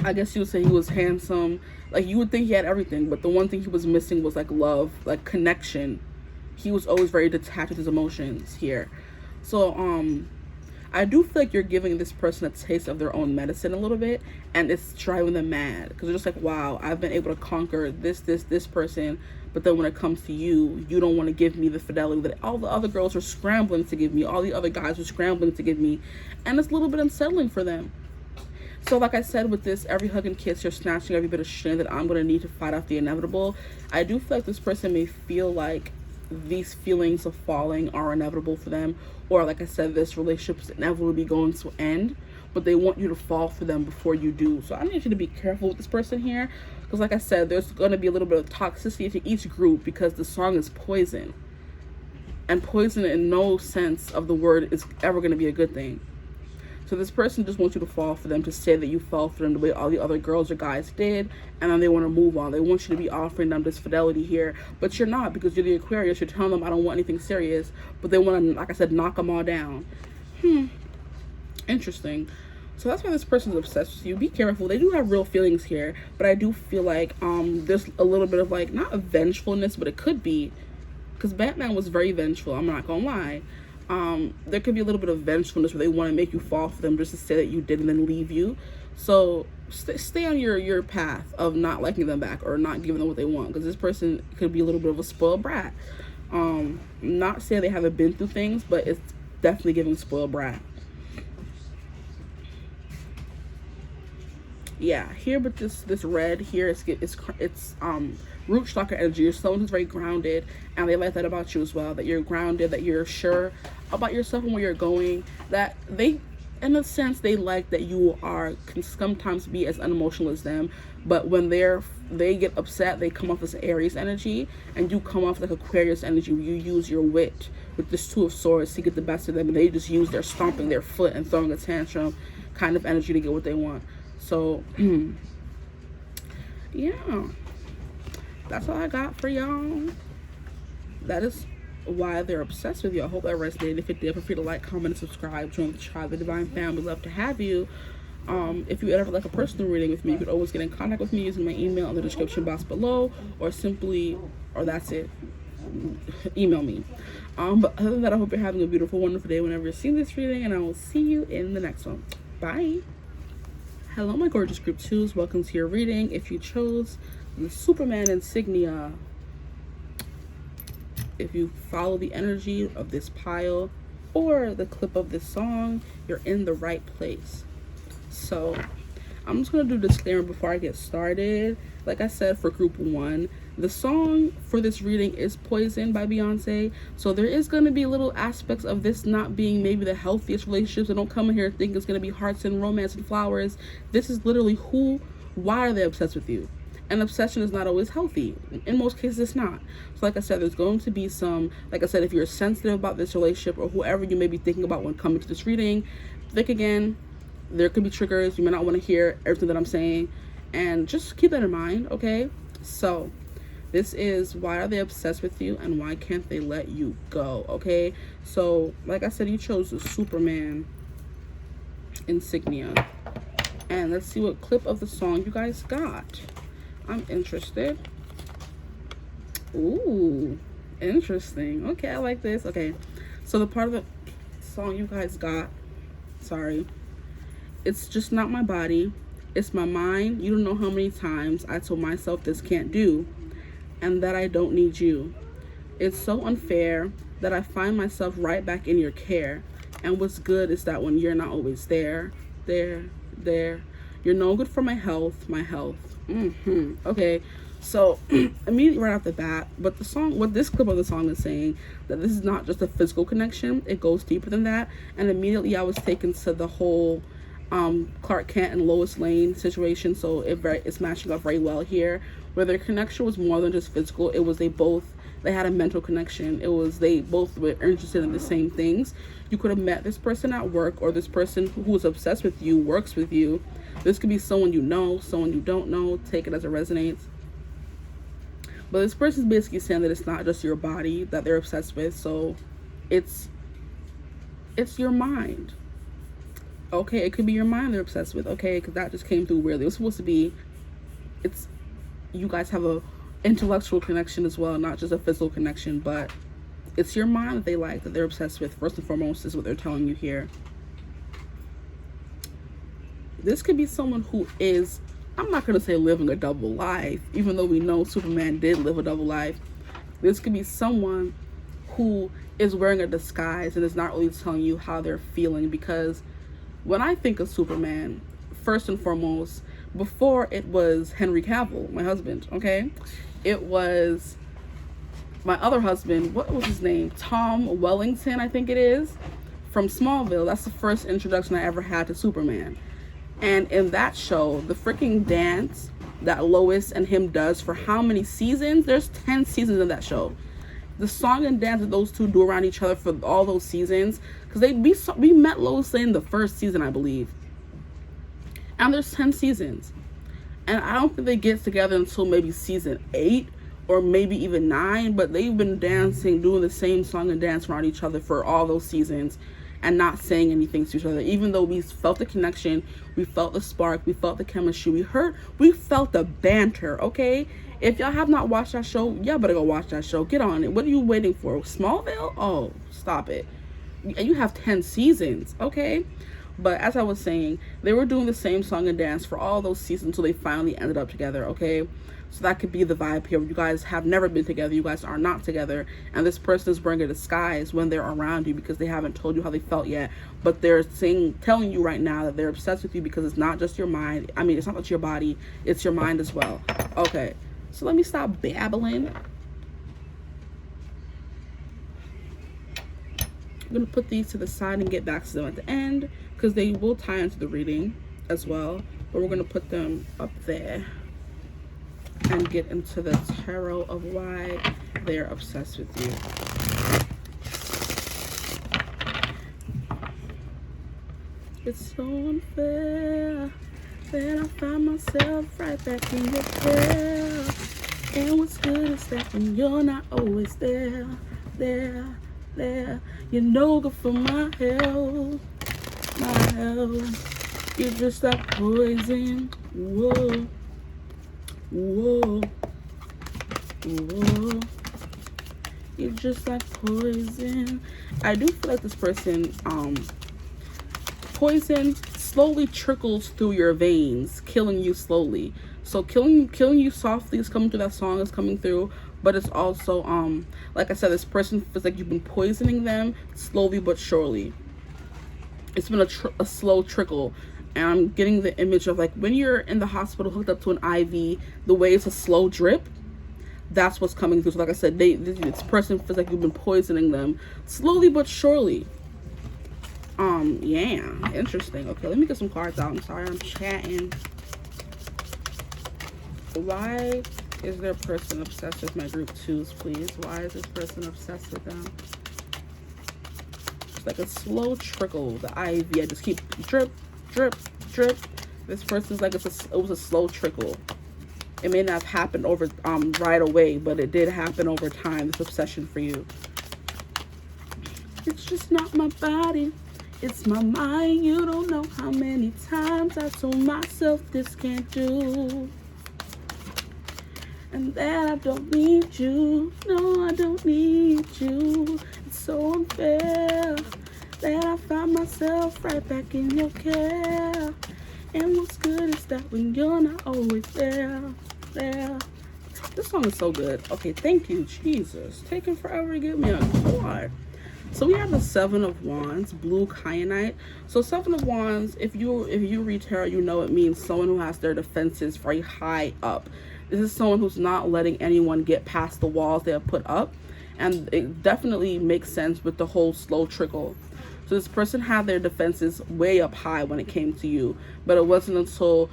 S1: I guess you would say he was handsome. Like, you would think he had everything, but the one thing he was missing was like love, like connection. He was always very detached with his emotions here. So I do feel like you're giving this person a taste of their own medicine a little bit, and it's driving them mad, because they're just like, wow, I've been able to conquer this person, but then when it comes to you, you don't want to give me the fidelity that all the other girls are scrambling to give me, all the other guys are scrambling to give me, and it's a little bit unsettling for them. So like I said, with this, every hug and kiss, you're snatching every bit of shit that I'm going to need to fight off the inevitable. I do feel like this person may feel like these feelings of falling are inevitable for them, or like I said, this relationship is inevitably going to end, but they want you to fall for them before you do. So I need you to be careful with this person here, because like I said, there's going to be a little bit of toxicity to each group, because the song is poison, and poison in no sense of the word is ever going to be a good thing. So this person just wants you to fall for them, to say that you fell for them the way all the other girls or guys did, and then they want to move on. They want you to be offering them this fidelity here, but you're not, because you're the Aquarius. You're telling them, I don't want anything serious, but they want to, like I said, knock them all down. Interesting. So that's why this person's obsessed with you. Be careful. They do have real feelings here, but I do feel like there's a little bit of like, not a vengefulness, but it could be, because Batman was very vengeful, I'm not gonna lie. There could be a little bit of vengefulness where they want to make you fall for them just to say that you did and then leave you. So stay on your path of not liking them back or not giving them what they want, because this person could be a little bit of a spoiled brat. Not saying they haven't been through things, but it's definitely giving spoiled brat. Yeah, here, but this red here, it's root chakra energy. You're someone who's very grounded, and they like that about you as well, that you're grounded, that you're sure about yourself and where you're going, that they, in a sense, they like that you can sometimes be as unemotional as them, but when they get upset, they come off as Aries energy, and you come off like Aquarius energy, where you use your wit with this Two of Swords to get the best of them, and they just use their stomping their foot and throwing a tantrum kind of energy to get what they want. So yeah, that's all I got for y'all. That is why they're obsessed with you. I hope that resonated. If it did, feel free to like, comment, and subscribe. Join the tribe, the divine family. We'd love to have you. If you ever like a personal reading with me, you could always get in contact with me using my email in the description box below, or that's it, email me. But other than that, I hope you're having a beautiful, wonderful day whenever you're seeing this reading, and I will see you in the next one. Bye. Hello, my gorgeous group 2s. Welcome to your reading. If you chose the Superman insignia, if you follow the energy of this pile or the clip of this song, you're in the right place. So I'm just going to do a disclaimer before I get started. Like I said, for group 1, the song for this reading is Poison by Beyonce. So there is going to be little aspects of this not being maybe the healthiest relationships. So don't come in here and think it's going to be hearts and romance and flowers. This is literally why are they obsessed with you? And obsession is not always healthy. In most cases, it's not. So like I said, there's going to be some, like I said, if you're sensitive about this relationship or whoever you may be thinking about when coming to this reading, think again. There could be triggers. You may not want to hear everything that I'm saying. And just keep that in mind, okay? So This is, why are they obsessed with you and why can't they let you go? Okay, so like I said, you chose the Superman insignia. And let's see what clip of the song you guys got. I'm interested. Ooh, interesting. Okay, I like this. Okay, so the part of the song you guys got, sorry, it's just not my body, it's my mind. You don't know how many times I told myself this can't do, and that I don't need you. It's so unfair that I find myself right back in your care. And what's good is that when you're not always there, you're no good for my health, Okay, so immediately right off the bat, but the song, what this clip of the song is saying, that this is not just a physical connection, it goes deeper than that. And immediately I was taken to the whole Clark Kent and Lois Lane situation. So it's matching up very well here, where their connection was more than just physical. It was they had a mental connection. It was they both were interested in the same things. You could have met this person at work, or this person who was obsessed with you works with you. This could be someone you know, someone you don't know. Take it as it resonates. But this person's basically saying that it's not just your body that they're obsessed with. So it's your mind. Okay, it could be your mind they're obsessed with. Okay, because that just came through weirdly. It was supposed to be, you guys have a intellectual connection as well, not just a physical connection, but it's your mind that they like, that they're obsessed with. First and foremost is what they're telling you here. This could be someone who is, I'm not going to say living a double life, even though we know Superman did live a double life. This could be someone who is wearing a disguise and is not really telling you how they're feeling. Because when I think of Superman, first and foremost, before it was Henry Cavill, my husband, okay? It was my other husband, what was his name? Tom Wellington, I think it is, from Smallville. That's the first introduction I ever had to Superman. And in that show, the freaking dance that Lois and him does for how many seasons? There's 10 seasons in that show. The song and dance that those two do around each other for all those seasons. Because we met Lois Lane the first season, I believe. And there's 10 seasons. And I don't think they get together until maybe season 8 or maybe even 9. But they've been dancing, doing the same song and dance around each other for all those seasons. And not saying anything to each other. Even though we felt the connection, we felt the spark, we felt the chemistry, we felt the banter, okay? If y'all have not watched that show, y'all better go watch that show. Get on it. What are you waiting for? Smallville? Oh, stop it. You have 10 seasons, okay? But as I was saying, they were doing the same song and dance for all those seasons until they finally ended up together, okay? So that could be the vibe here. You guys have never been together. You guys are not together. And this person is wearing a disguise when they're around you because they haven't told you how they felt yet. But they're telling you right now that they're obsessed with you because it's not just your mind. I mean, it's not just your body. It's your mind as well. Okay. So let me stop babbling. I'm going to put these to the side and get back to them at the end because they will tie into the reading as well. But we're going to put them up there and get into the tarot of why they're obsessed with you. It's so unfair that I find myself right back in your care. And what's good is that when you're not always there, you're no good for my health. You're just like poison. Whoa. You're just like poison. I do feel like this person, poison slowly trickles through your veins, killing you slowly. So killing you softly is coming through. That song is coming through, but it's also like I said, this person feels like you've been poisoning them slowly but surely. It's been a slow trickle. And I'm getting the image of like when you're in the hospital hooked up to an IV, the way it's a slow drip, that's what's coming through. So like I said, this person feels like you've been poisoning them slowly but surely. Yeah, interesting. Okay, let me get some cards out. I'm sorry, I'm chatting. Why is their person obsessed with my group 2s, please? Why is this person obsessed with them? It's like a slow trickle. The IV, I just keep drip. This person's like it was a slow trickle. It may not have happened over right away, but it did happen over time, this obsession for you. It's just not my body, it's my mind. You don't know how many times I told myself this can't do, and that I don't need you. No, I don't need you. It's so unfair that I find myself right back in your care. And what's good is that when you're not always there. This song is so good. Okay, thank you, Jesus. Taking forever to get me a card. So we have the Seven of Wands, blue kyanite. So Seven of Wands, if you read tarot, you know it means someone who has their defenses very high up. This is someone who's not letting anyone get past the walls they have put up. And it definitely makes sense with the whole slow trickle. So this person had their defenses way up high when it came to you, but it wasn't until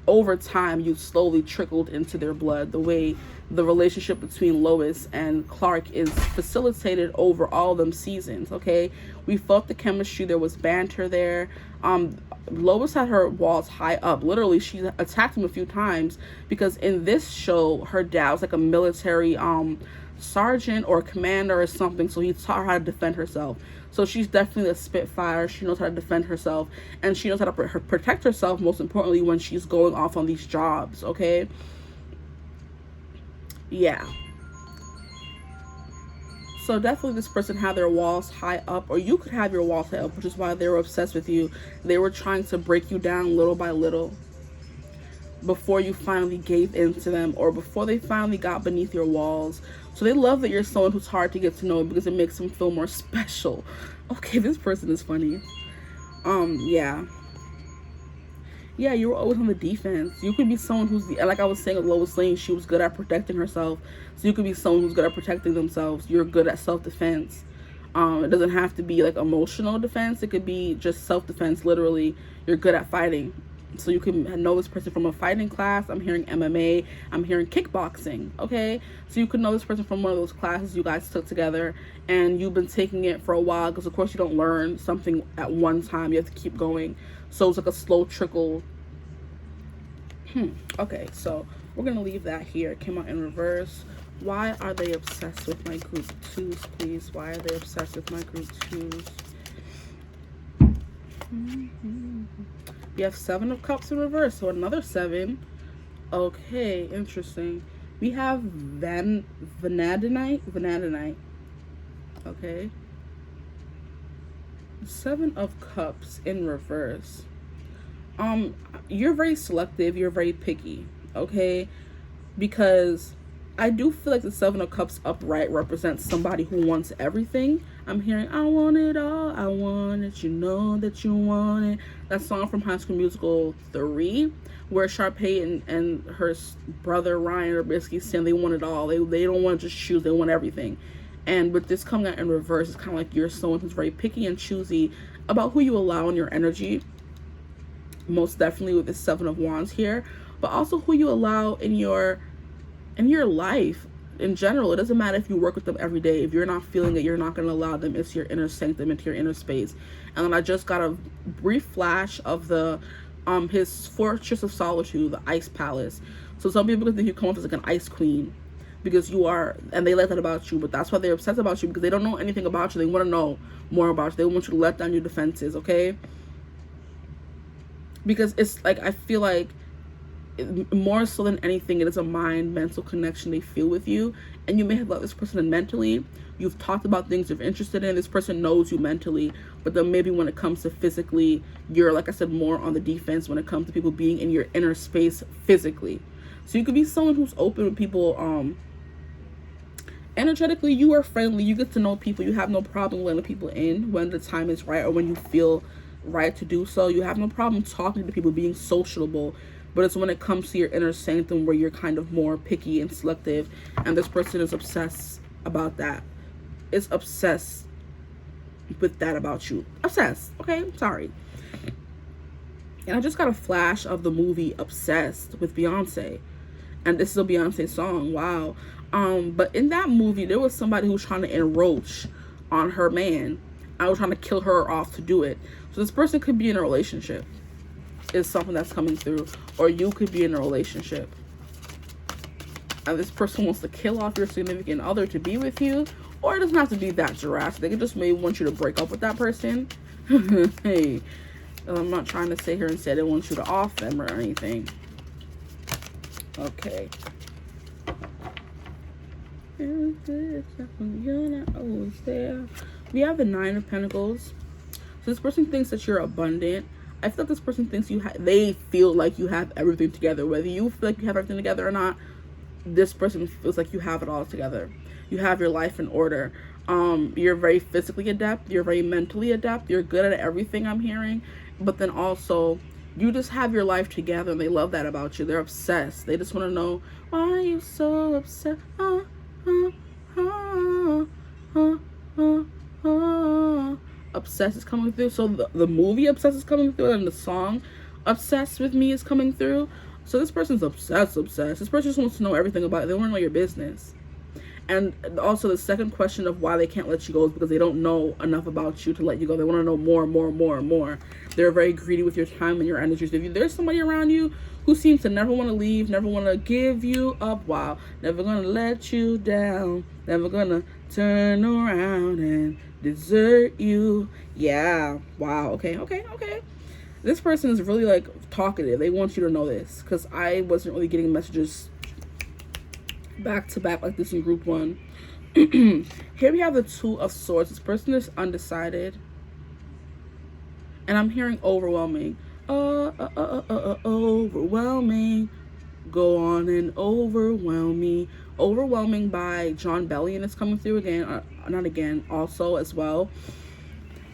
S1: over time you slowly trickled into their blood. The way the relationship between Lois and Clark is facilitated over all them seasons. Okay, we felt the chemistry. There was banter there. Lois had her walls high up. Literally, she attacked him a few times because in this show, her dad was like a military sergeant or commander or something, so he taught her how to defend herself. So she's definitely a spitfire. She knows how to defend herself, and she knows how to protect herself, most importantly, when she's going off on these jobs. Okay, yeah. So definitely this person had their walls high up, or you could have your walls high up, which is why they were obsessed with you. They were trying to break you down little by little before you finally gave in to them, or before they finally got beneath your walls. So they love that you're someone who's hard to get to know because it makes them feel more special. Okay, this person is funny. Yeah, you were always on the defense. You could be someone who's, like I was saying with Lois Lane, she was good at protecting herself. So you could be someone who's good at protecting themselves. You're good at self-defense. It doesn't have to be like emotional defense. It could be just self-defense. Literally, you're good at fighting. So you can know this person from a fighting class. I'm hearing MMA. I'm hearing kickboxing. Okay, so you could know this person from one of those classes you guys took together, and you've been taking it for a while, because of course you don't learn something at one time. You have to keep going. So it's like a slow trickle. Okay, so we're gonna leave that here. It came out in reverse. Why are they obsessed with my group twos, please? Why are they obsessed with my group twos? We have Seven of Cups in reverse, so another 7. Okay, interesting. We have Vanadinite. Okay. 7 of Cups in reverse. You're very selective. You're very picky. Okay, because I do feel like the 7 of Cups upright represents somebody who wants everything. I'm hearing, I want it all, I want it, you know that you want it. That song from High School Musical 3, where Sharpay and her brother Ryan are basically saying they want it all. They don't want to just choose, they want everything. And with this coming out in reverse, it's kind of like you're someone who's very picky and choosy about who you allow in your energy. Most definitely with the 7 of Wands here, but also who you allow in your life in general. It doesn't matter if you work with them every day. If you're not feeling it, you're not going to allow them into your inner sanctum, into your inner space. And then I just got a brief flash of the his Fortress of Solitude, the Ice Palace. So some people think you come off as like an ice queen, because you are, and they like that about you. But that's why they're obsessed about you, because they don't know anything about you. They want to know more about you. They want you to let down your defenses. Okay, because it's like, I feel like more so than anything, it is a mental connection they feel with you. And you may have loved this person mentally. You've talked about things you're interested in. This person knows you mentally, but then maybe when it comes to physically, you're, like I said, more on the defense when it comes to people being in your inner space physically. So you could be someone who's open with people. Energetically, you are friendly. You get to know people. You have no problem letting people in when the time is right, or when you feel right to do so. You have no problem talking to people, being sociable. But it's when it comes to your inner sanctum where you're kind of more picky and selective, and this person is obsessed about that. It's obsessed with that about you. Obsessed. Okay, sorry. And I just got a flash of the movie Obsessed with Beyonce, and this is a Beyonce song. Wow. But in that movie, there was somebody who was trying to encroach on her man. I was trying to kill her off to do it. So this person could be in a relationship, is something that's coming through, or you could be in a relationship. this person wants to kill off your significant other to be with you, or it doesn't have to be that drastic. They could just maybe want you to break up with that person. Hey, I'm not trying to sit here and say they want you to off them or anything. Okay. We have the Nine of Pentacles. So this person thinks that you're abundant. I feel like this person thinks they feel like you have everything together. Whether you feel like you have everything together or not, this person feels like you have it all together. You have your life in order. You're very physically adept. You're very mentally adept. You're good at everything, I'm hearing. But then also, you just have your life together, and they love that about you. They're obsessed. They just want to know, why are you so obsessed? Obsessed is coming through. So the movie Obsessed is coming through, and the song Obsessed with Me is coming through. So this person's obsessed. This person just wants to know everything about it. They want to know your business. And also the second question of why they can't let you go is because they don't know enough about you to let you go. They want to know more. They're very greedy with your time and your energies. If there's somebody around you who seems to never want to leave, never want to give you up, wow, never going to let you down, never going to turn around and desert you. Yeah, wow, okay. This person is really like talkative. They want you to know this, because I wasn't really getting messages back to back like this in group 1. Here we have the Two of Swords. This person is undecided, and I'm hearing overwhelming. Overwhelming. Go on and overwhelm me. Overwhelming by John Bellion is coming through again. Not again, also as well.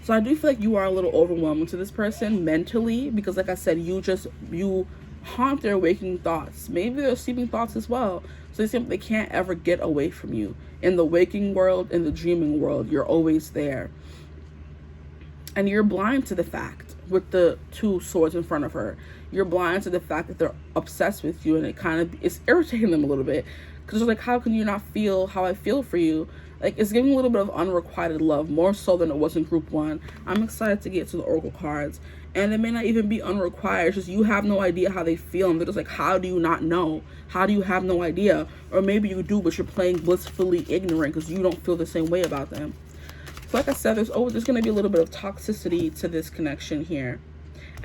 S1: So I do feel like you are a little overwhelming to this person mentally, because like I said, you haunt their waking thoughts. Maybe their sleeping thoughts as well. So they simply can't ever get away from you. In the waking world, in the dreaming world, you're always there. And you're blind to the fact, with the Two Swords in front of her, you're blind to the fact that they're obsessed with you, and it's irritating them a little bit, because they're like, how can you not feel how I feel for you? Like, it's giving a little bit of unrequited love, more so than it was in group 1. I'm excited to get to the Oracle cards. And it may not even be unrequired. It's just you have no idea how they feel. And they're just like, how do you not know? How do you have no idea? Or maybe you do, but you're playing blissfully ignorant because you don't feel the same way about them. So like I said, there's going to be a little bit of toxicity to this connection here.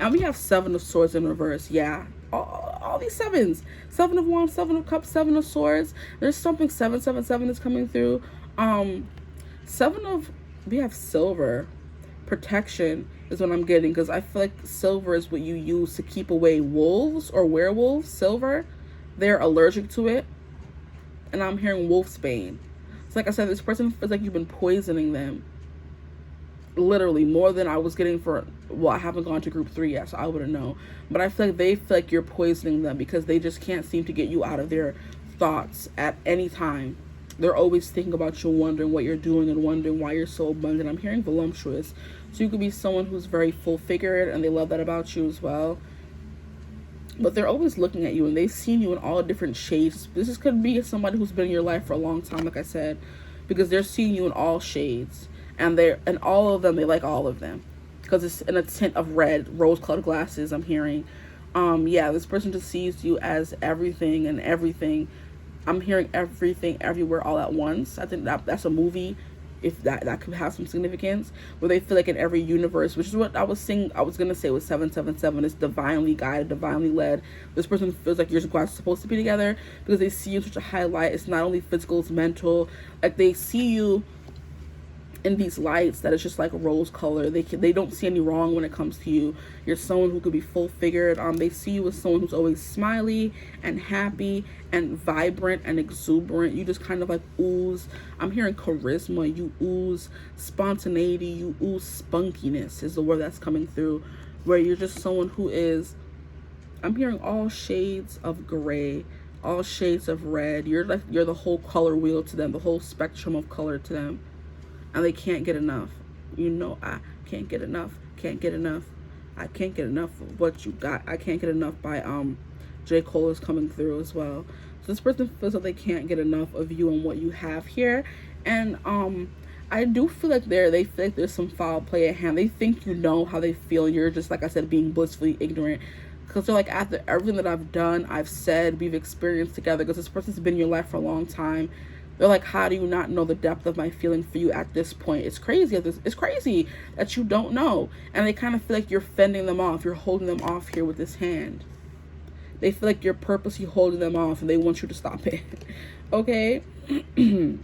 S1: And we have Seven of Swords in reverse. Yeah. All these sevens. Seven of Wands, Seven of Cups, Seven of Swords. There's something 777 is coming through. We have silver. Protection is what I'm getting, because I feel like silver is what you use to keep away wolves or werewolves. Silver, they're allergic to it, and I'm hearing wolfsbane. So like I said, this person feels like you've been poisoning them, literally more than I was getting for, well, I haven't gone to group 3 yet, so I wouldn't know, but I feel like they feel like you're poisoning them because they just can't seem to get you out of their thoughts at any time. They're always thinking about you, wondering what you're doing and wondering why you're so abundant. I'm hearing voluptuous. So you could be someone who's very full-figured, and they love that about you as well. But they're always looking at you, and they've seen you in all different shades. This could be somebody who's been in your life for a long time, like I said, because they're seeing you in all shades. And all of them, they like all of them, because it's in a tint of red, rose-colored glasses, I'm hearing. Yeah, this person just sees you as everything and everything. I'm hearing everything, everywhere, all at once. I think that's a movie, if that could have some significance, where they feel like in every universe, which is what I was gonna say with 777, is divinely guided, divinely led. This person feels like you're guys supposed to be together, because they see you in such a high light. It's not only physical, it's mental. Like, they see you in these lights that is just like rose color. They don't see any wrong when it comes to you. You're someone who could be full figured. They see you as someone who's always smiley and happy and vibrant and exuberant. You just kind of like ooze, I'm hearing charisma. You ooze spontaneity. You ooze spunkiness is the word that's coming through, where you're just someone who is, I'm hearing all shades of gray, all shades of red. You're the whole color wheel to them, the whole spectrum of color to them. And they can't get enough. You know, I can't get enough. Can't get enough. I can't get enough of what you got. I can't get enough by J. Cole is coming through as well. So this person feels like they can't get enough of you and what you have here. And I do feel like they feel like there's some foul play at hand. They think you know how they feel. You're just, like I said, being blissfully ignorant. Because they're like, after everything that I've done, I've said, we've experienced together, because this person's been in your life for a long time, they're like, how do you not know the depth of my feeling for you at this point? It's crazy. It's crazy that you don't know. And they kind of feel like you're fending them off. You're holding them off here with this hand. They feel like you're purposely holding them off and they want you to stop it. Okay? Let me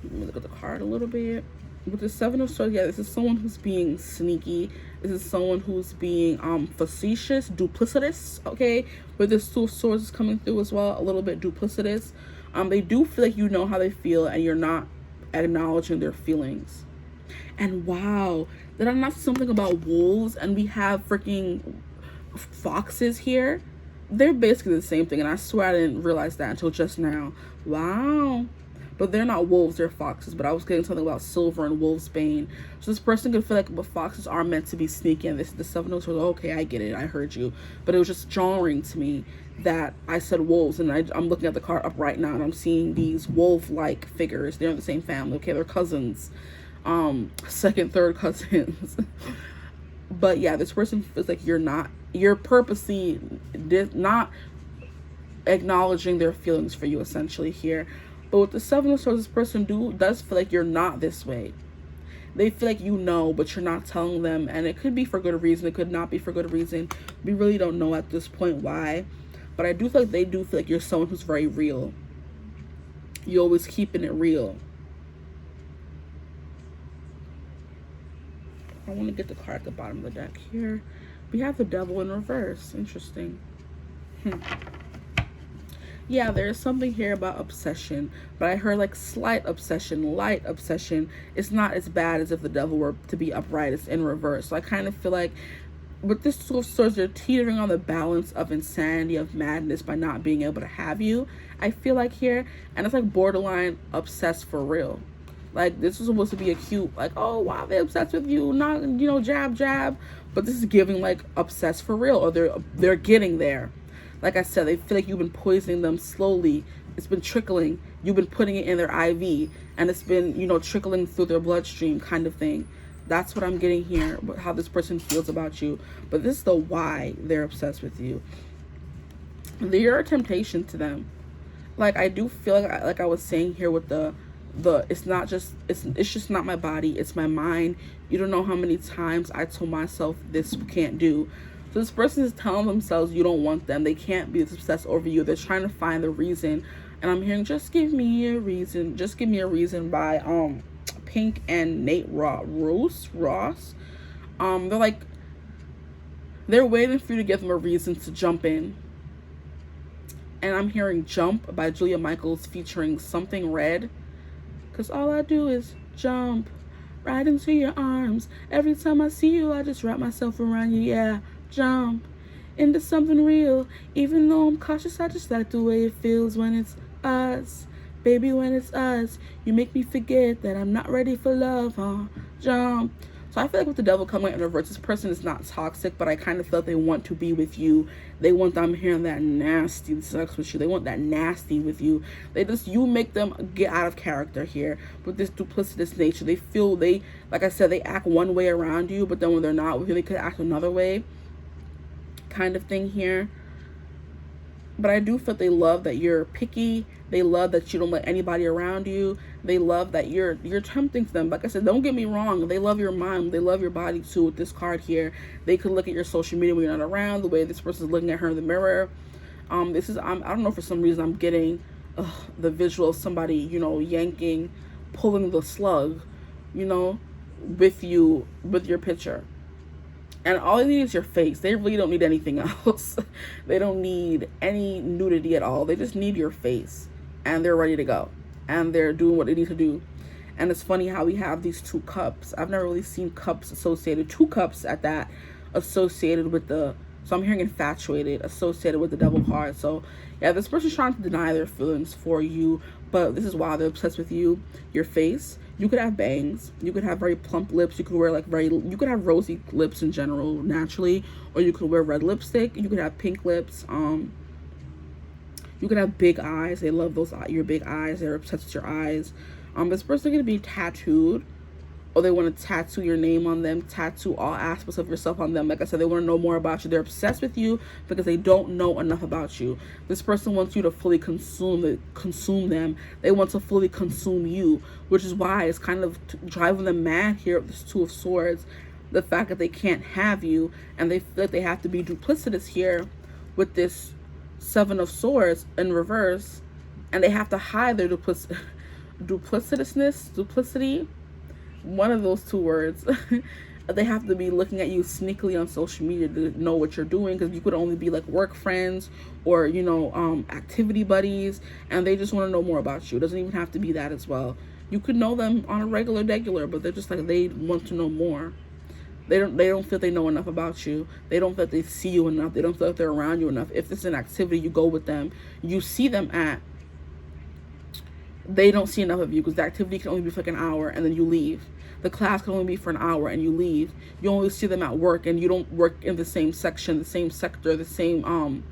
S1: look at the card a little bit. With the Seven of Swords, yeah, this is someone who's being sneaky. This is someone who's being facetious, duplicitous, okay? With this Two of Swords is coming through as well, a little bit duplicitous. They do feel like you know how they feel and you're not acknowledging their feelings. And wow, did I not say something about wolves and we have freaking foxes here? They're basically the same thing, and I swear I didn't realize that until just now. Wow. But they're not wolves, they're foxes. But I was getting something about silver and wolf's bane. So this person could feel like, but foxes are meant to be sneaky, and this is the Seven of Swords. Okay, I get it, I heard you. But it was just jarring to me that I said wolves, and I'm looking at the card up right now, and I'm seeing these wolf-like figures. They're in the same family, okay? They're cousins. Second, third cousins. But yeah, this person feels like you're purposely not acknowledging their feelings for you, essentially, here. But with the Seven of Swords, this person does feel like you're not this way. They feel like you know, but you're not telling them. And it could be for good reason. It could not be for good reason. We really don't know at this point why. But I do feel like they do feel like you're someone who's very real. You're always keeping it real. I want to get the card at the bottom of the deck here. We have the Devil in reverse. Interesting. Yeah, there's something here about obsession, but I heard like slight obsession, light obsession. It's not as bad as if the Devil were to be upright. It's in reverse. So I kind of feel like with this Two of Swords, they're teetering on the balance of insanity, of madness by not being able to have you, I feel like here. And it's like borderline obsessed for real. Like, this was supposed to be a cute, like, oh, wow, they're obsessed with you, not, you know, jab, jab. But this is giving, like, obsessed for real, or they're getting there. Like I said, they feel like you've been poisoning them slowly. It's been trickling. You've been putting it in their IV, and it's been, you know, trickling through their bloodstream kind of thing. That's what I'm getting here, how this person feels about you. But this is the why they're obsessed with you. You're a temptation to them. Like, I do feel like I was saying here with the it's not just, it's just not my body, it's my mind. You don't know how many times I told myself this can't do. So this person is telling themselves you don't want them. They can't be obsessed over you. They're trying to find the reason. And I'm hearing, just give me a reason. Just give me a reason by Pink and Nate Ross. They're like, they're waiting for you to give them a reason to jump in. And I'm hearing Jump by Julia Michaels featuring Something Red. Because all I do is jump right into your arms. Every time I see you, I just wrap myself around you. Yeah, jump into something real. Even though I'm cautious, I just like the way it feels when it's us. Baby, when it's us, you make me forget that I'm not ready for love, huh? Jump. So I feel like with the Devil coming in reverse, this person is not toxic, but I kind of feel like they want to be with you. They want, I'm hearing that nasty sex with you. They want that nasty with you. You make them get out of character here with this duplicitous nature. They feel like I said, they act one way around you, but then when they're not with you, they could act another way kind of thing here. But I do feel they love that you're picky. They love that you don't let anybody around you. They love that you're tempting to them. Like I said, don't get me wrong. They love your mind. They love your body too with this card here. They could look at your social media when you're not around, the way this person's looking at her in the mirror. I don't know, for some reason I'm getting the visual of somebody, you know, pulling the slug, you know, with you, with your picture. And all they need is your face. They really don't need anything else. They don't need any nudity at all. They just need your face. And they're ready to go. And they're doing what they need to do. And it's funny how we have these two cups. I've never really seen cups associated. Two cups at that. Associated with the... So I'm hearing infatuated. Associated with the Devil card. So yeah, this person's trying to deny their feelings for you. But this is why they're obsessed with you. Your face. You could have bangs. You could have very plump lips. You could wear you could have rosy lips in general, naturally. Or you could wear red lipstick. You could have pink lips. You could have big eyes. They love your big eyes. They're obsessed with your eyes. This person could be tattooed. or they want to tattoo your name on them, tattoo all aspects of yourself on them. Like I said, they want to know more about you. They're obsessed with you because they don't know enough about you. This person wants you to fully consume them. They want to fully consume you, which is why it's kind of driving them mad here with this Two of Swords. The fact that they can't have you, and they feel like they have to be duplicitous here with this Seven of Swords in reverse, and they have to hide their duplicity, one of those two words. They have to be looking at you sneakily on social media to know what you're doing, because you could only be like work friends or, you know, activity buddies, and they just want to know more about you. It doesn't even have to be that as well. You could know them on a regular, but they're just like, they want to know more. They don't feel they know enough about you. They don't feel that they see you enough. They don't feel like they're around you enough. If it's an activity you go with them, you see them at, they don't see enough of you, because the activity can only be for like an hour and then you leave. The class can only be for an hour and you leave. You only see them at work, and you don't work in the same section, the same sector, the same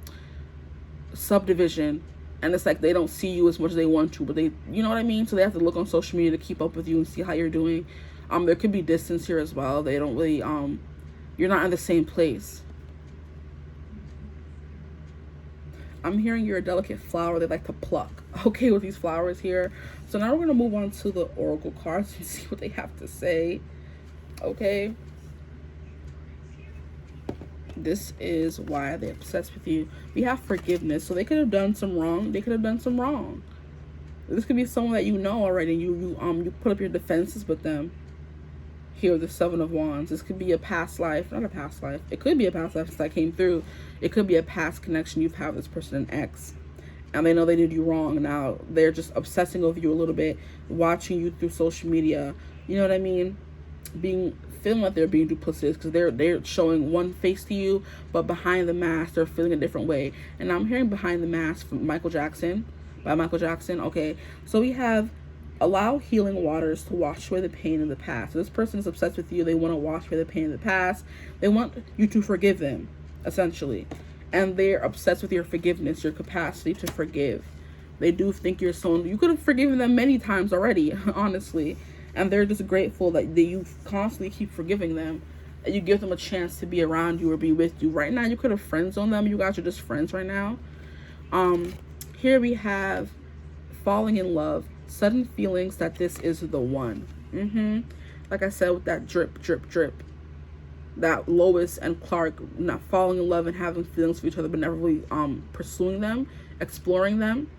S1: subdivision. And it's like they don't see you as much as they want to, but they, you know what I mean? So they have to look on social media to keep up with you and see how you're doing. There could be distance here as well. They don't really, you're not in the same place. I'm hearing you're a delicate flower they like to pluck. Okay, with these flowers here. So now we're going to move on to the oracle cards and see what they have to say. Okay. This is why they're obsessed with you. We have forgiveness. So they could have done some wrong. They could have done some wrong. This could be someone that you know already. You put up your defenses with them. Here, the Seven of Wands. This could be a past life. Not a past life. It could be a past life since that came through. It could be a past connection you've had with this person, an ex. And they know they did you wrong. Now they're just obsessing over you a little bit. Watching you through social media. You know what I mean? Feeling like they're being duplicitous, because they're showing one face to you, but behind the mask, they're feeling a different way. And I'm hearing Behind the Mask from Michael Jackson. By Michael Jackson. Okay. So we have allow healing waters to wash away the pain in the past. So this person is obsessed with you. They want to wash away the pain in the past. They want you to forgive them, essentially. And they're obsessed with your forgiveness, your capacity to forgive. They do think you're someone, you could have forgiven them many times already, honestly. And they're just grateful that you constantly keep forgiving them. And you give them a chance to be around you or be with you. Right now, you could have friends on them. You guys are just friends right now. Here we have falling in love. Sudden feelings that this is the one. Like I said, with that drip, drip, drip. That Lois and Clark not falling in love and having feelings for each other, but never really pursuing them, exploring them.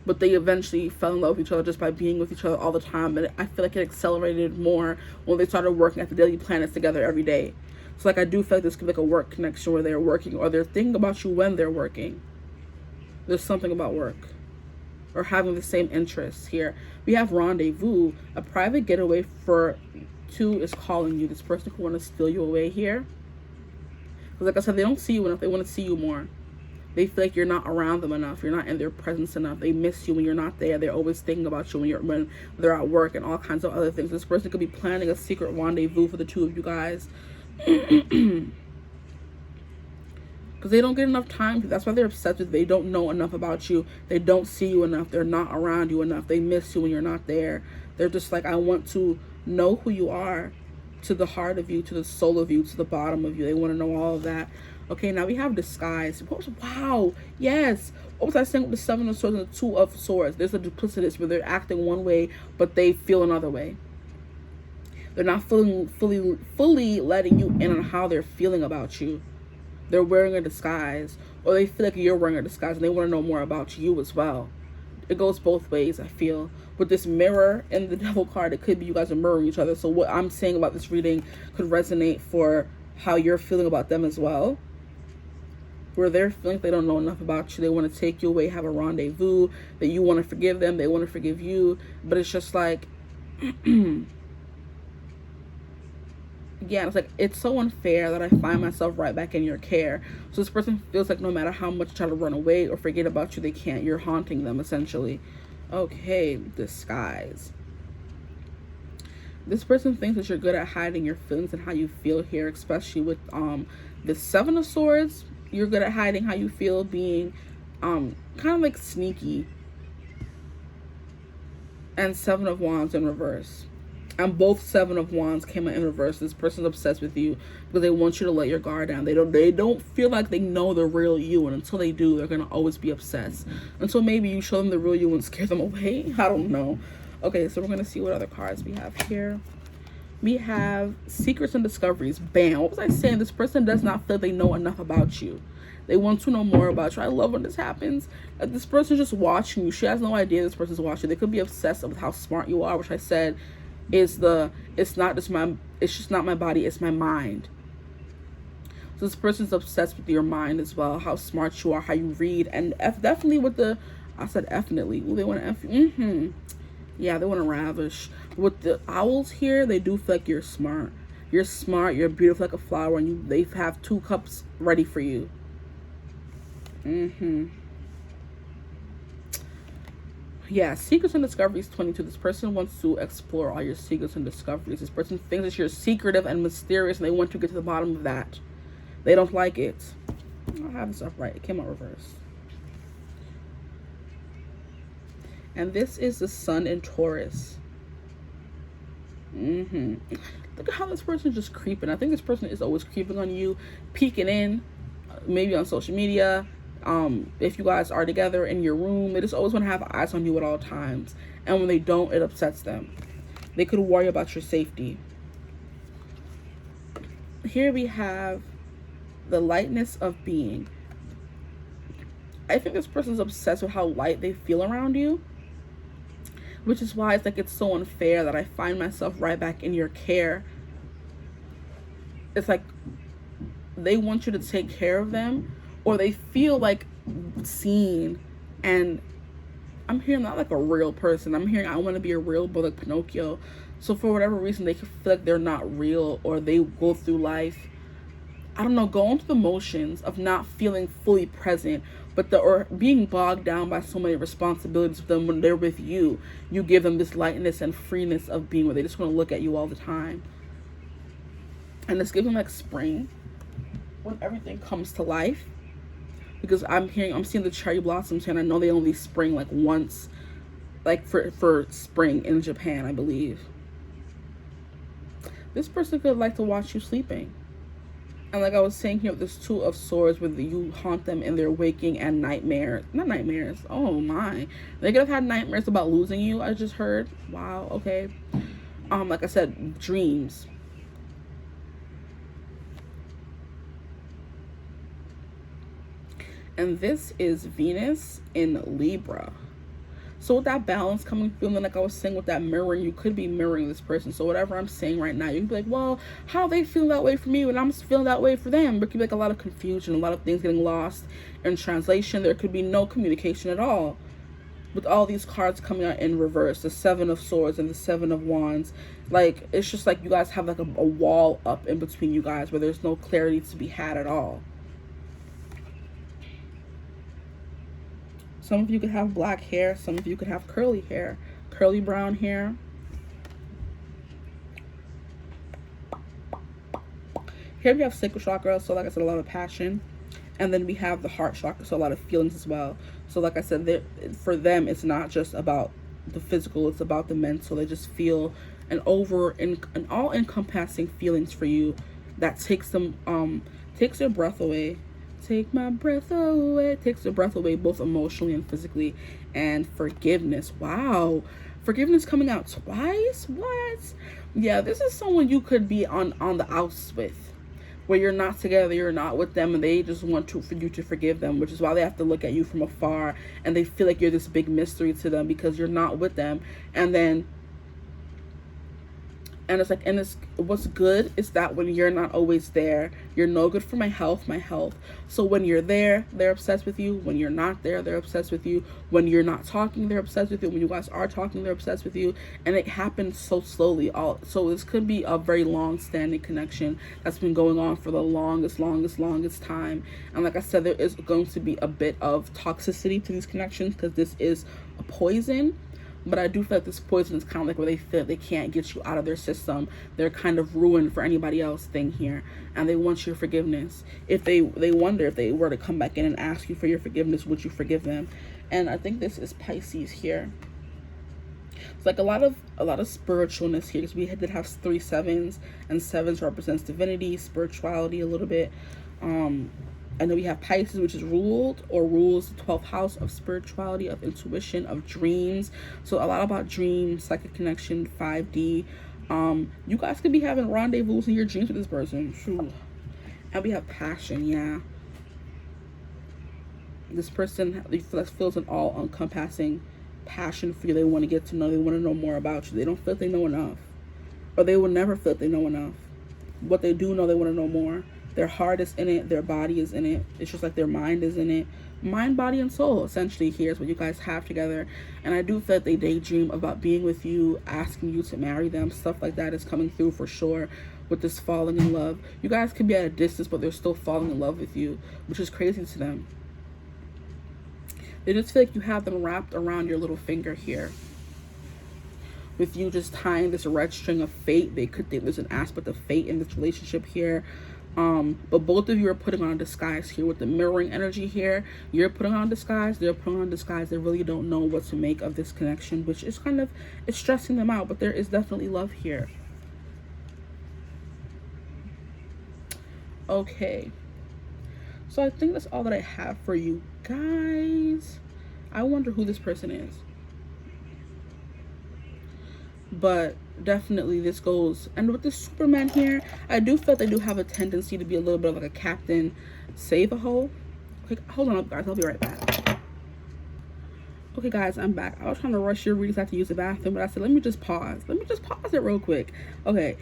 S1: But they eventually fell in love with each other just by being with each other all the time. And I feel like it accelerated more when they started working at the Daily Planets together every day. So like I do feel like this could be like a work connection where they're working, or they're thinking about you when they're working. There's something about work. Or having the same interests here. We have rendezvous. A private getaway for two is calling you. This person could want to steal you away here. Because like I said, they don't see you enough. They want to see you more. They feel like you're not around them enough. You're not in their presence enough. They miss you when you're not there. They're always thinking about you when they're at work and all kinds of other things. This person could be planning a secret rendezvous for the two of you guys. Because they don't get enough time. That's why they're obsessed with you. They don't know enough about you. They don't see you enough. They're not around you enough. They miss you when you're not there. They're just like, I want to know who you are, to the heart of you, to the soul of you, to the bottom of you. They want to know all of that. Okay, now we have disguise. Wow, yes. What was I saying with the Seven of Swords and the Two of Swords? There's a duplicitous where they're acting one way, but they feel another way. They're not fully letting you in on how they're feeling about you. They're wearing a disguise, or they feel like you're wearing a disguise, and they want to know more about you as well. It goes both ways, I feel. With this mirror and the Devil card, it could be you guys are mirroring each other. So what I'm saying about this reading could resonate for how you're feeling about them as well. Where they're feeling like they don't know enough about you. They want to take you away, have a rendezvous, that you want to forgive them, they want to forgive you. But it's just like... yeah, it's like, it's so unfair that I find myself right back in your care. So this person feels like no matter how much you try to run away or forget about you, they can't. You're haunting them, essentially. Okay, disguise. This person thinks that you're good at hiding your feelings and how you feel here, especially with the Seven of Swords. You're good at hiding how you feel, being kind of like sneaky. And Seven of Wands in reverse. And both Seven of Wands came out in reverse. This person's obsessed with you because they want you to let your guard down. They don't feel like they know the real you, and until they do, they're gonna always be obsessed. Until maybe you show them the real you and scare them away. I don't know. Okay, so we're gonna see what other cards we have here. We have Secrets and Discoveries. Bam. What was I saying? This person does not feel they know enough about you. They want to know more about you. I love when this happens. This person's just watching you. She has no idea this person's watching. They could be obsessed with how smart you are, which I said is it's just not my body, it's my mind. So this person's obsessed with your mind as well, how smart you are, how you read, and definitely with the, I said definitely. Ooh, they want to yeah, they want to ravish. With the owls here, they do feel like you're smart. You're smart, you're beautiful like a flower, and they have 2 cups ready for you. Yeah, Secrets and Discoveries 22. This person wants to explore all your secrets and discoveries. This person thinks that you're secretive and mysterious, and they want to get to the bottom of that. They don't like it. I have this upright. It came out reverse. And this is the Sun in Taurus. Look at how this person is just creeping. I think this person is always creeping on you, peeking in, maybe on social media. If you guys are together in your room, they just always want to have eyes on you at all times. And when they don't, it upsets them. They could worry about your safety. Here we have the lightness of being. I think this person's obsessed with how light they feel around you, which is why it's like it's so unfair that I find myself right back in your care. It's like they want you to take care of them, or they feel like seen. And I'm hearing not like a real person. I'm hearing I want to be a real boy, like Pinocchio. So for whatever reason, they can feel like they're not real, or they go through life, I don't know, going through the motions of not feeling fully present, or being bogged down by so many responsibilities with them. When they're with you, you give them this lightness and freeness of being where they just want to look at you all the time. And it's giving like spring, when everything comes to life. Because I'm seeing the cherry blossoms here, and I know they only spring like once, like for spring in Japan, I believe. This person could like to watch you sleeping. And like I was saying here, with this 2 of Swords, where you haunt them in their waking and nightmares. Not nightmares. Oh my. They could have had nightmares about losing you, I just heard. Wow, okay. Like I said, dreams. And this is Venus in Libra. So with that balance coming through, and then like I was saying with that mirroring, you could be mirroring this person. So whatever I'm saying right now, you can be like, well, how they feel that way for me when I'm feeling that way for them? There could be like a lot of confusion, a lot of things getting lost in translation. There could be no communication at all. With all these cards coming out in reverse, the 7 of Swords and the 7 of Wands, like it's just like you guys have like a wall up in between you guys where there's no clarity to be had at all. Some of you could have black hair. Some of you could have curly hair, curly brown hair. Here we have sacral chakra, so like I said, a lot of passion. And then we have the heart chakra, so a lot of feelings as well. So like I said, for them, it's not just about the physical, it's about the mental. They just feel an all-encompassing feelings for you that takes their breath away. Take my breath away. Takes the breath away, both emotionally and physically. And forgiveness. Wow. Forgiveness coming out twice? What? Yeah, this is someone you could be on the outs with, where you're not together, you're not with them, and they just want for you to forgive them, which is why they have to look at you from afar, and they feel like you're this big mystery to them because you're not with them. And it's like, what's good is that when you're not always there, you're no good for my health. So when you're there, they're obsessed with you. When you're not there, they're obsessed with you. When you're not talking, they're obsessed with you. When you guys are talking, they're obsessed with you. And it happens so slowly. So this could be a very long-standing connection that's been going on for the longest time. And like I said, there is going to be a bit of toxicity to these connections because this is a poison. But I do feel like this poison is kind of like where they feel they can't get you out of their system. They're kind of ruined for anybody else thing here. And they want your forgiveness. If they wonder if they were to come back in and ask you for your forgiveness, would you forgive them? And I think this is Pisces here. like a lot of spiritualness here, because we did have 3 sevens, and sevens represents divinity, spirituality a little bit. And then we have Pisces, which is rules the 12th house of spirituality, of intuition, of dreams. So a lot about dreams, psychic connection, 5D. You guys could be having rendezvous in your dreams with this person. True. And we have passion, yeah. This person feels an all-encompassing passion for you. They want to get to know, they want to know more about you. They don't feel like they know enough. Or they will never feel like they know enough. What they do know, they want to know more. Their heart is in it, their body is in it. It's just like their mind is in it. Mind, body, and soul, essentially, here's what you guys have together. And I do feel that they daydream about being with you, asking you to marry them. Stuff like that is coming through for sure with this falling in love. You guys could be at a distance, but they're still falling in love with you, which is crazy to them. They just feel like you have them wrapped around your little finger here. With you just tying this red string of fate, they could think there's an aspect of fate in this relationship here. But both of you are putting on a disguise here with the mirroring energy here. You're putting on a disguise, they're putting on a disguise. They really don't know what to make of this connection, which is kind of, it's stressing them out, but there is definitely love here. Okay. So I think that's all that I have for you guys. I wonder who this person is. But definitely this goes, and with the Superman here, I do feel they do have a tendency to be a little bit of like a Captain Save-A-Hole. Okay, hold on up, guys, I'll be right back. Okay guys, I'm back. I was trying to rush your readings. I have to use the bathroom, but I said let me just pause it real quick. Okay,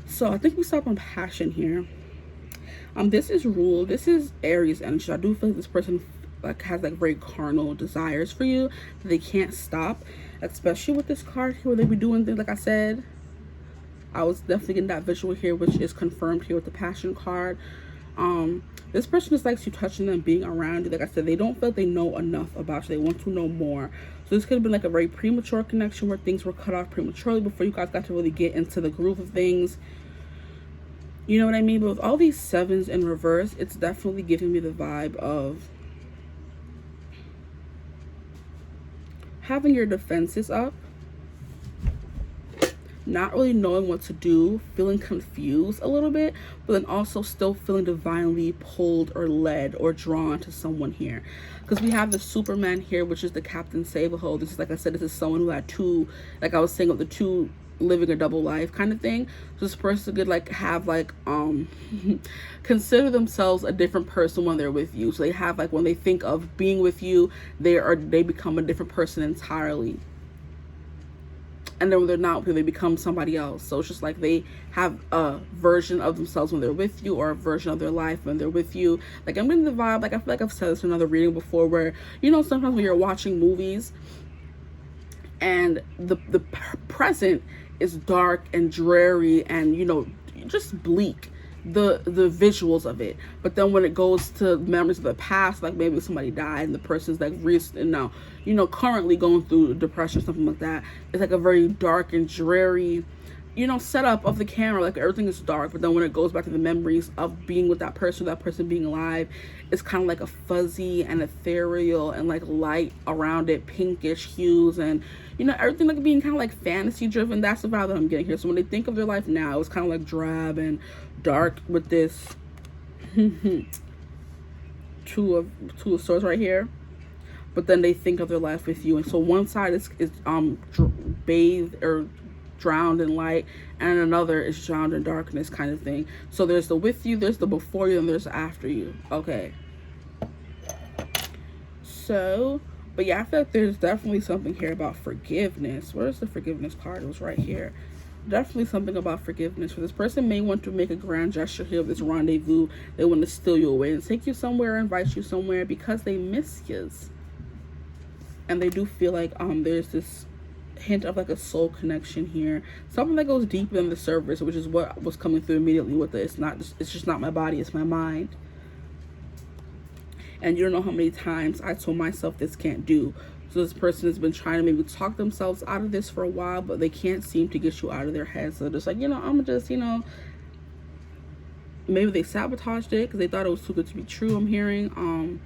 S1: so I think we stop on passion here. This is rule. This is Aries energy. I do feel like this person like has like very carnal desires for you that they can't stop, especially with this card here where they be doing things. Like I said, I was definitely getting that visual here, which is confirmed here with the passion card. This person just likes you touching them, being around you. Like I said, they don't feel like they know enough about you. They want to know more. So this could have been like a very premature connection where things were cut off prematurely before you guys got to really get into the groove of things. You know what I mean? But with all these sevens in reverse, it's definitely giving me the vibe of having your defenses up, not really knowing what to do, feeling confused a little bit, but then also still feeling divinely pulled or led or drawn to someone here. Because we have the Superman here, which is the Captain Save-A-Hole. This is, like I said, this is someone who had two, like I was saying, of the two living a double life kind of thing. So this person could like have like consider themselves a different person when they're with you. So they have like, when they think of being with you, they become a different person entirely. And then when they're not with you, they become somebody else. So it's just like they have a version of themselves when they're with you, or a version of their life when they're with you. Like I'm getting the vibe, like I feel like I've said this in another reading before, where, you know, sometimes when you're watching movies and the present is dark and dreary and, you know, just bleak, the visuals of it, but then when it goes to memories of the past, like maybe somebody died and the person's like now, you know, currently going through depression or something like that, it's like a very dark and dreary, you know, setup of the camera, like everything is dark. But then when it goes back to the memories of being with that person being alive, it's kind of like a fuzzy and ethereal and like light around it, pinkish hues, and, you know, everything like being kind of like fantasy driven. That's the vibe that I'm getting here. So when they think of their life now, it's kind of like drab and dark with this two of swords right here. But then they think of their life with you, and so one side is bathed or drowned in light, and another is drowned in darkness kind of thing. So there's the with you, there's the before you, and there's the after you. Okay, so, but yeah, I feel like there's definitely something here about forgiveness. Where's the forgiveness card? It was right here. Definitely something about forgiveness. For this person may want to make a grand gesture here of this rendezvous. They want to steal you away and take you somewhere, invite you somewhere, because they miss you. And they do feel like there's this hint of like a soul connection here, something that goes deeper than the surface, which is what was coming through immediately with it. It's just not my body, it's my mind. And you don't know how many times I told myself this can't do. So this person has been trying to maybe talk themselves out of this for a while, but they can't seem to get you out of their head. So they're just like, you know, I'm just, you know, maybe they sabotaged it because they thought it was too good to be true, I'm hearing.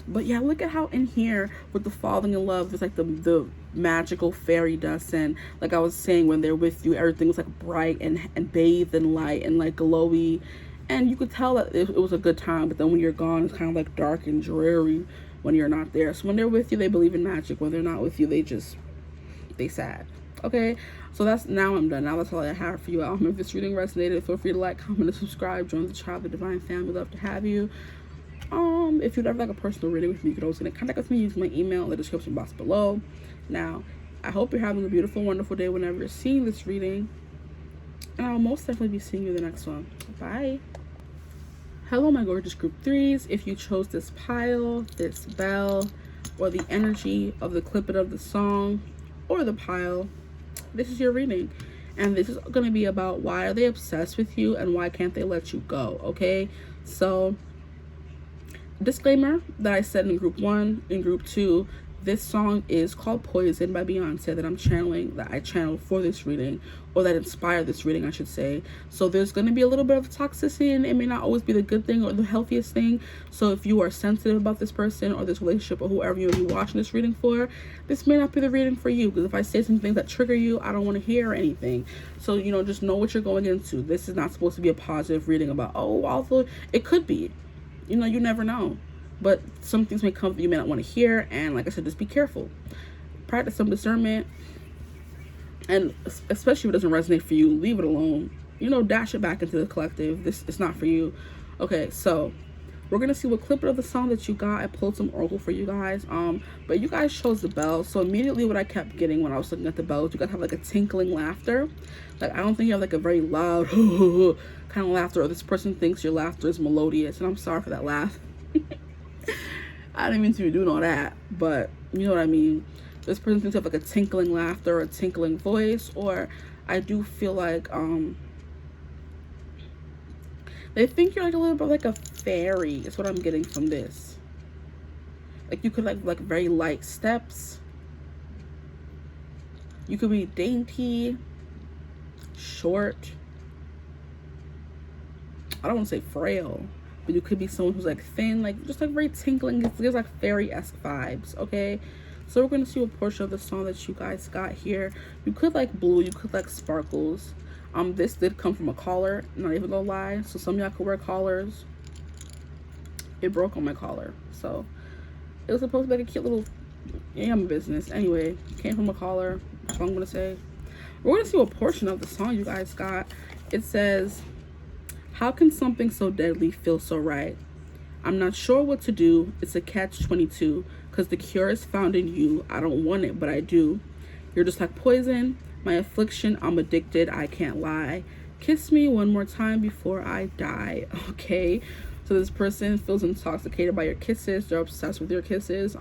S1: But yeah, look at how in here with the falling in love, there's like the magical fairy dust, and like I was saying, when they're with you, everything was like bright and bathed in light and like glowy, and you could tell that it was a good time. But then when you're gone, it's kind of like dark and dreary when you're not there. So when they're with you, they believe in magic. When they're not with you, they sad. Okay, so now I'm done. Now that's all I have for you. If this reading resonated, feel free to like, comment, and subscribe. Join the Child of the Divine family. Love to have you. If you'd ever like a personal reading with me, you could always get in contact with me. Use my email in the description box below. Now, I hope you're having a beautiful, wonderful day whenever you're seeing this reading, and I'll most definitely be seeing you in the next one. Bye. Hello, my gorgeous group 3s. If you chose this pile, this bell, or the energy of the clip of the song, or the pile, this is your reading. And this is going to be about why are they obsessed with you and why can't they let you go. Okay, so disclaimer that I said in group 1, in group 2, this song is called Poison by Beyonce that I'm channeling, that I channeled for this reading, or that inspired this reading, I should say. So there's going to be a little bit of toxicity, and it may not always be the good thing or the healthiest thing. So if you are sensitive about this person or this relationship or whoever you'll be watching this reading for, this may not be the reading for you, because if I say some things that trigger you, I don't want to hear anything. So, you know, just know what you're going into. This is not supposed to be a positive reading about, oh, although it could be. You know, you never know. But some things may come that you may not want to hear, and like I said, just be careful. Practice some discernment, and especially if it doesn't resonate for you, leave it alone. You know, dash it back into the collective. This is not for you. Okay, so we're gonna see what clip of the song that you got. I pulled some oracle for you guys, but you guys chose the bell. So immediately what I kept getting when I was looking at the bells, you guys have like a tinkling laughter. Like, I don't think you have like a very loud kind of laughter, or this person thinks your laughter is melodious, and I'm sorry for that laugh. I didn't mean to be doing all that, but you know what I mean. This person thinks of like a tinkling laughter or a tinkling voice, or I do feel like they think you're like a little bit like a fairy. Is what I'm getting from this. Like, you could like very light steps. You could be dainty, short. I don't want to say frail. But you could be someone who's like thin, like just like very tinkling. It gives like fairy-esque vibes. Okay, so we're going to see a portion of the song that you guys got here. You could like blue, you could like sparkles. This did come from a collar, not even gonna lie. So some of y'all could wear collars. It broke on my collar, so it was supposed to be like a cute little business. Anyway, came from a collar. That's what I'm gonna say. We're gonna see a portion of the song you guys got. It says, how can something so deadly feel so right? I'm not sure what to do. It's a catch-22, because the cure is found in you. I don't want it, but I do. You're just like poison, my affliction. I'm addicted. I can't lie. Kiss me one more time before I die. Okay, so this person feels intoxicated by your kisses. They're obsessed with your kisses.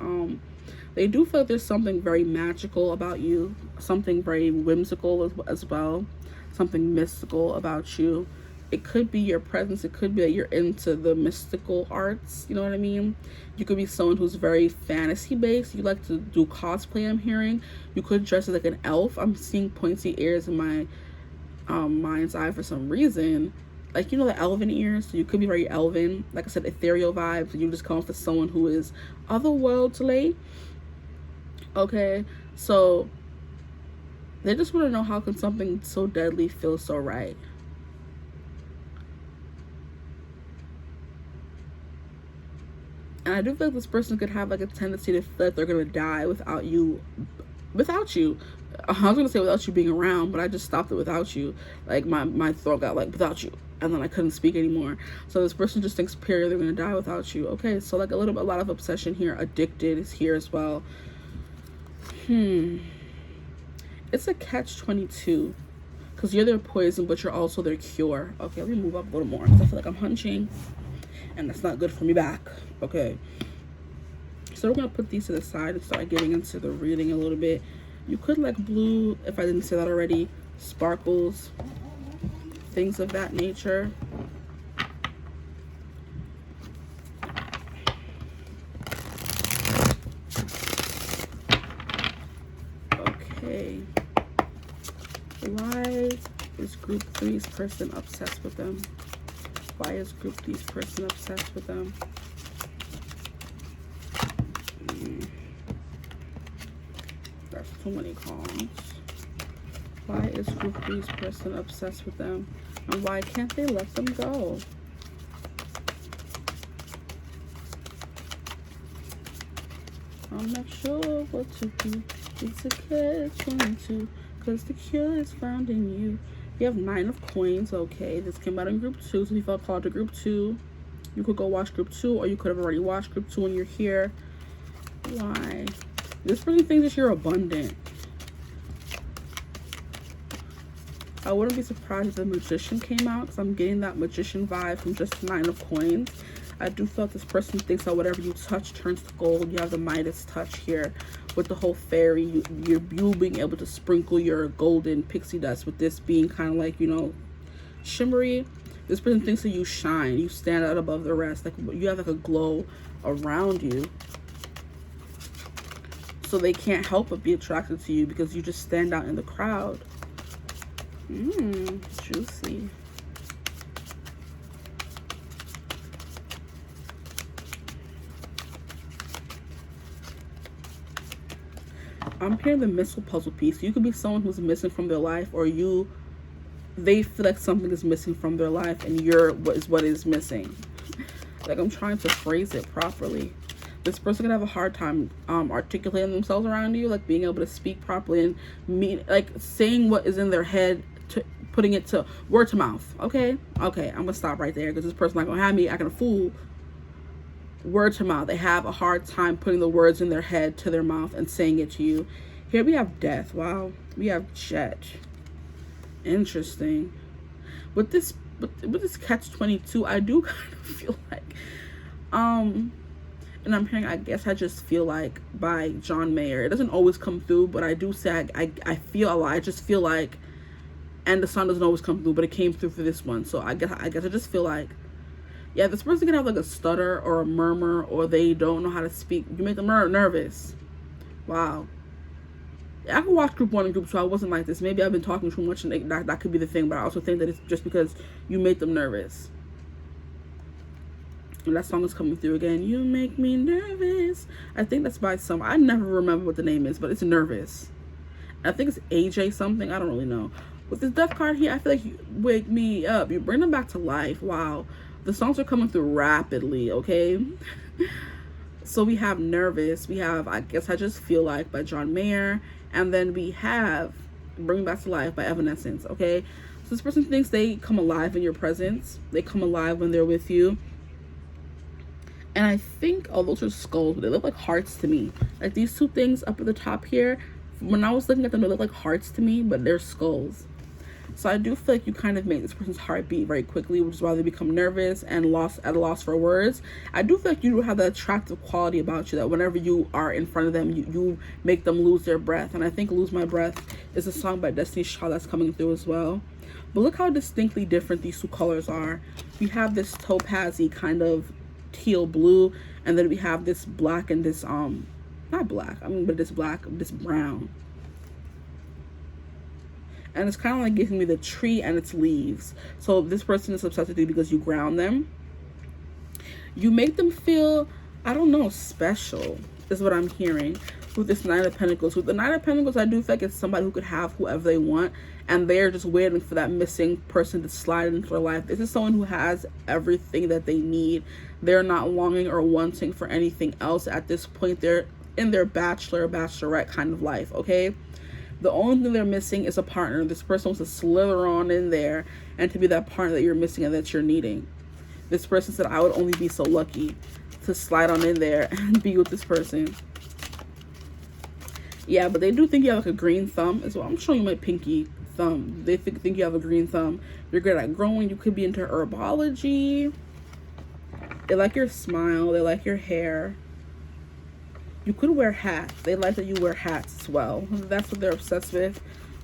S1: They do feel like there's something very magical about you, something very whimsical as well, something mystical about you. It could be your presence. It could be that you're into the mystical arts. You know what I mean? You could be someone who's very fantasy based. You like to do cosplay, I'm hearing. You could dress as like an elf. I'm seeing pointy ears in my mind's eye for some reason. Like, you know, the elven ears. So you could be very elven. Like I said, ethereal vibes. You just come off as someone who is otherworldly. Okay, so they just want to know, how can something so deadly feel so right? And I do feel like this person could have like a tendency to feel like they're gonna die without you. I was gonna say without you being around, but I just stopped it without you. Like my throat got like without you, and then I couldn't speak anymore. So this person just thinks, period, they're gonna die without you. Okay, so like a lot of obsession here. Addicted is here as well. It's a catch-22, because you're their poison, but you're also their cure. Okay, let me move up a little more, because I feel like I'm hunching, and that's not good for me back. Okay, so we're gonna put these to the side and start getting into the reading a little bit. You could like blue, if I didn't say that already, sparkles, things of that nature. Okay, why is group 3's person obsessed with them? Why is group D's person obsessed with them? That's too many cards. Why is group 3's person obsessed with them? And why can't they let them go? I'm not sure what to do. It's a catch-22, because the cure is found in you. You have 9 of coins. Okay, this came out in group 2, so if you felt called to group 2, you could go watch group 2, or you could have already watched group 2 when you're here. Why? This person thinks that you're abundant. I wouldn't be surprised if the Magician came out, because I'm getting that Magician vibe from just 9 of coins. I do feel like this person thinks that whatever you touch turns to gold. You have the Midas touch here with the whole fairy. You being able to sprinkle your golden pixie dust with this being kind of like, you know, shimmery. This person thinks that you shine. You stand out above the rest. Like you have like a glow around you. So they can't help but be attracted to you because you just stand out in the crowd. Juicy. I'm hearing the missile puzzle piece. You could be someone who's missing from their life, or they feel like something is missing from their life and you're what is missing. Like, I'm trying to phrase it properly. This person could have a hard time articulating themselves around you, like being able to speak properly and like saying what is in their head, to putting it to word to mouth. Okay, I'm gonna stop right there because this person's not gonna have me acting a fool. Word to mouth. They have a hard time putting the words in their head to their mouth and saying it to you. Here we have Death. Wow. We have Jet. Interesting. With this catch-22, I do kind of feel like and I'm hearing I Guess I Just Feel Like by John Mayer. It doesn't always come through, but I do say I feel a lot. I just feel like, and the song doesn't always come through, but it came through for this one. So I guess I just feel like, yeah, this person can have like a stutter or a murmur, or they don't know how to speak. You make them nervous. Wow. Yeah, I could watch group 1 and group 2. I wasn't like this. Maybe I've been talking too much, and that could be the thing. But I also think that it's just because you make them nervous. And that song is coming through again. You make me nervous. I think that's by I never remember what the name is, but it's Nervous. I think it's AJ something. I don't really know. With this Death card here, I feel like you wake me up. You bring them back to life. Wow. The songs are coming through rapidly, okay? So we have Nervous. We have I Guess I Just Feel Like by John Mayer. And then we have Bring Back to Life by Evanescence, okay? So this person thinks they come alive in your presence. They come alive when they're with you. And I think, oh, those are skulls, but they look like hearts to me. Like these two things up at the top here, when I was looking at them, they look like hearts to me, but they're skulls. So I do feel like you kind of make this person's heart beat very quickly, which is why they become nervous and at a loss for words. I do feel like you do have that attractive quality about you that whenever you are in front of them, you make them lose their breath. And I think Lose My Breath is a song by Destiny's Child that's coming through as well. But look how distinctly different these two colors are. We have this topazy kind of teal blue, and then we have this black and this not black, but this black, this brown. And it's kind of like giving me the tree and its leaves. So this person is obsessed with you because you ground them. You make them feel, I don't know, special is what I'm hearing with this Nine of Pentacles. With the Nine of Pentacles, I do feel like it's somebody who could have whoever they want, and they're just waiting for that missing person to slide into their life. This is someone who has everything that they need. They're not longing or wanting for anything else at this point. They're in their bachelorette kind of life, okay? The only thing they're missing is a partner. This person wants to slither on in there and to be that partner that you're missing and that you're needing. This person said, I would only be so lucky to slide on in there and be with this person. Yeah, but they do think you have like a green thumb as well. I'm showing you my pinky thumb. They think you have a green thumb. You're good at growing. You could be into herbology. They like your smile. They like your hair. You could wear hats. They like that you wear hats as well. That's what they're obsessed with.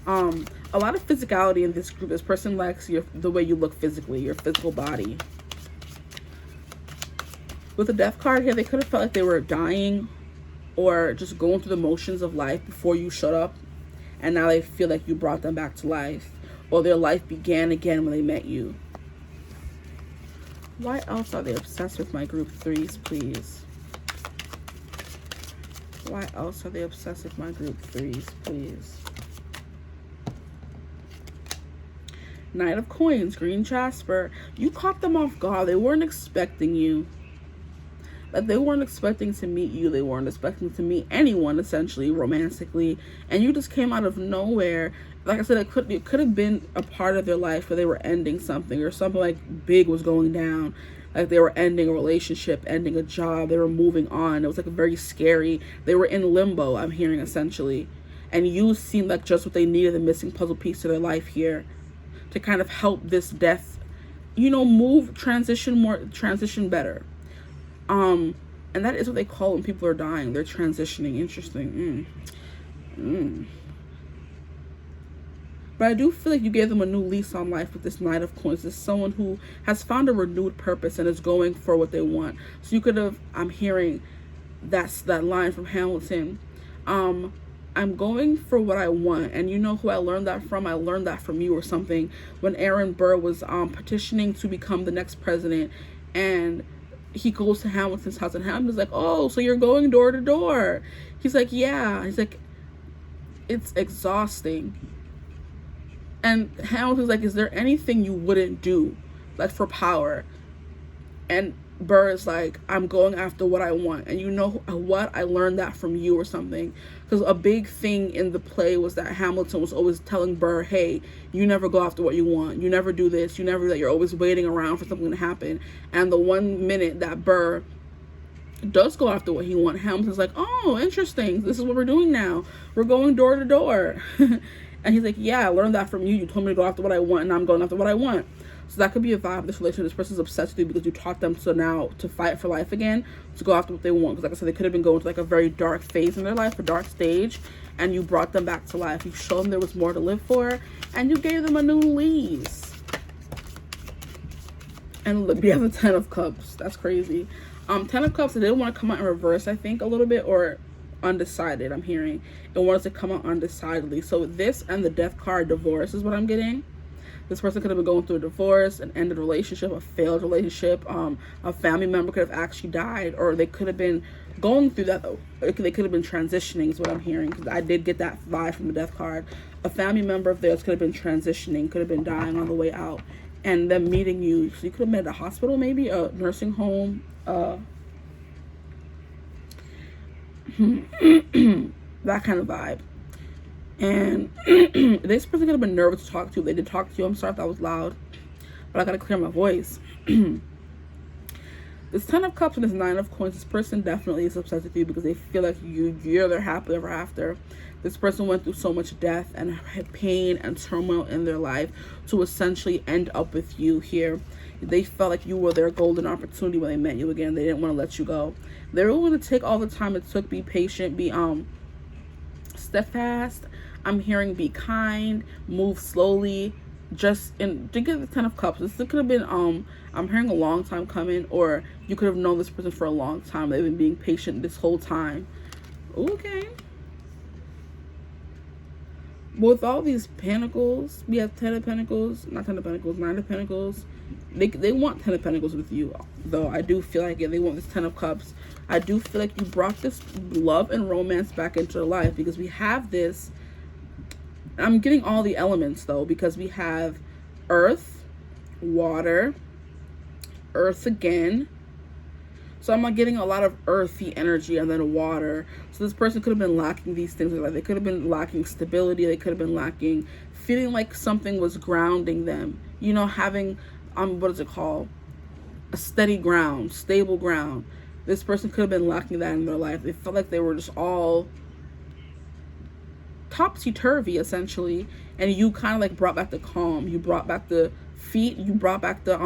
S1: A lot of physicality in this group. This person likes the way you look physically, your physical body. With the Death card here, they could have felt like they were dying or just going through the motions of life before you showed up. And now they feel like you brought them back to life. Or their life began again when they met you. Why else are they obsessed with my group 3s, please? Why else are they obsessed with my group threes, please? Knight of Coins, green jasper. You caught them off guard. They weren't expecting you. Like, they weren't expecting to meet you. They weren't expecting to meet anyone, essentially, romantically. And you just came out of nowhere. Like I said, it could have been a part of their life where they were ending something, or something like big was going down. Like, they were ending a relationship, ending a job. They were moving on. It was like very scary. They were in limbo, I'm hearing, essentially. And you seemed like just what they needed, the missing puzzle piece to their life here, to kind of help this death, you know, transition better. And that is what they call when people are dying. They're transitioning. Interesting. But I do feel like you gave them a new lease on life with this Knight of Coins. This is someone who has found a renewed purpose and is going for what they want. So you could have, I'm hearing that line from Hamilton. I'm going for what I want. And you know who I learned that from? I learned that from you or something. When Aaron Burr was petitioning to become the next president, and he goes to Hamilton's house, and Hamilton's like, oh, so you're going door to door. He's like, yeah. He's like, it's exhausting. And Hamilton's like, is there anything you wouldn't do, like, for power? And Burr is like, I'm going after what I want. And you know what? I learned that from you or something. Because a big thing in the play was that Hamilton was always telling Burr, hey, you never go after what you want. You never do this. You never, that you're always waiting around for something to happen. And the 1 minute that Burr does go after what he wants, Hamilton's like, oh, interesting. This is what we're doing now. We're going door to door. And he's like, yeah, I learned that from you. You told me to go after what I want, and I'm going after what I want. So that could be a vibe of this relationship. This person's obsessed with you because you taught them to fight for life again, to go after what they want. Because like I said, they could have been going to like a very dark phase in their life, a dark stage, and you brought them back to life. You showed them there was more to live for, and you gave them a new lease. And look, we have the 10 of Cups. That's crazy. 10 of Cups, they didn't want to come out in reverse, I think, a little bit, or undecided, I'm hearing. It wants to come out undecidedly. So this and the Death card, divorce, is what I'm getting. This person could have been going through a divorce, an ended relationship, a failed relationship. A family member could have actually died, or they could have been going through that. They could have been transitioning, is what I'm hearing, because I did get that vibe from the Death card. A family member of theirs could have been transitioning, could have been dying on the way out, and them meeting you. So you could have met at a hospital, maybe a nursing home, that kind of vibe. And this person could have been nervous to talk to. They did talk to you. I'm sorry if that was loud, but I gotta clear my voice. This 10 of Cups and this 9 of Coins, this person definitely is obsessed with you because they feel like you're their happily ever after. This person went through so much death and pain and turmoil in their life to essentially end up with you here. They felt like you were their golden opportunity when they met you again. They didn't want to let you go. They were willing to take all the time it took, be patient, be steadfast. I'm hearing be kind, move slowly, just to get the 10 of Cups. This could have been I'm hearing a long time coming, or you could have known this person for a long time. They've been being patient this whole time. Okay. With all these pentacles, we have 10 of Pentacles, not 10 of Pentacles, 9 of Pentacles. They want 10 of Pentacles with you, though. I do feel like they want this 10 of Cups. I do feel like you brought this love and romance back into their life, because we have this. I'm getting all the elements, though, because we have earth, water, earth again. So I'm not getting a lot of earthy energy and then water. So this person could have been lacking these things. Like, they could have been lacking stability. They could have been lacking feeling like something was grounding them. You know, having, what is it called? A steady ground, stable ground. This person could have been lacking that in their life. They felt like they were just all topsy-turvy, essentially. And you kind of like brought back the calm. You brought back the feet. You brought back the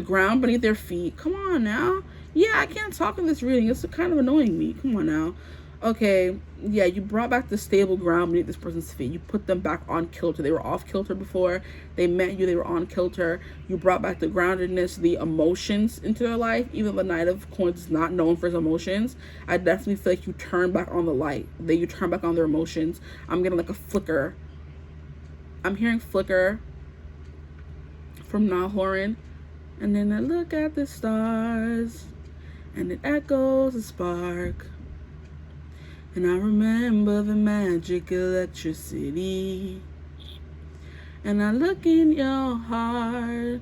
S1: ground beneath their feet. Come on now. Yeah, I can't talk in this reading. It's kind of annoying me. Come on now. Okay, yeah, you brought back the stable ground beneath this person's feet. You put them back on kilter. They were off kilter before. They met you. They were on kilter. You brought back the groundedness, the emotions into their life. Even the Knight of Coins is not known for his emotions. I definitely feel like you turn back on the light. That you turn back on their emotions. I'm getting like a flicker. I'm hearing flicker from Nahlorin. And then I look at the stars, and it echoes a spark. And I remember the magic electricity. And I look in your heart.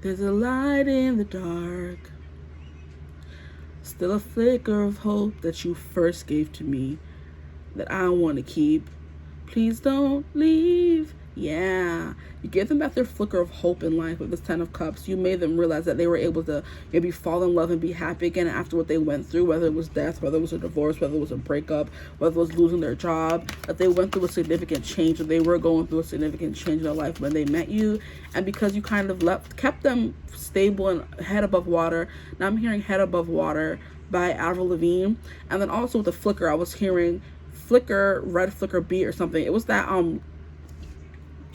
S1: There's a light in the dark. Still a flicker of hope that you first gave to me, that I want to keep. Please don't leave. Yeah. You gave them back their flicker of hope in life with this 10 of Cups. You made them realize that they were able to maybe fall in love and be happy again after what they went through, whether it was death, whether it was a divorce, whether it was a breakup, whether it was losing their job, that they went through a significant change, or they were going through a significant change in their life when they met you. And because you kind of kept them stable and head above water. Now I'm hearing Head Above Water by Avril Lavigne. And then also with the flicker, I was hearing Flicker, Red Flicker Beat or something. It was that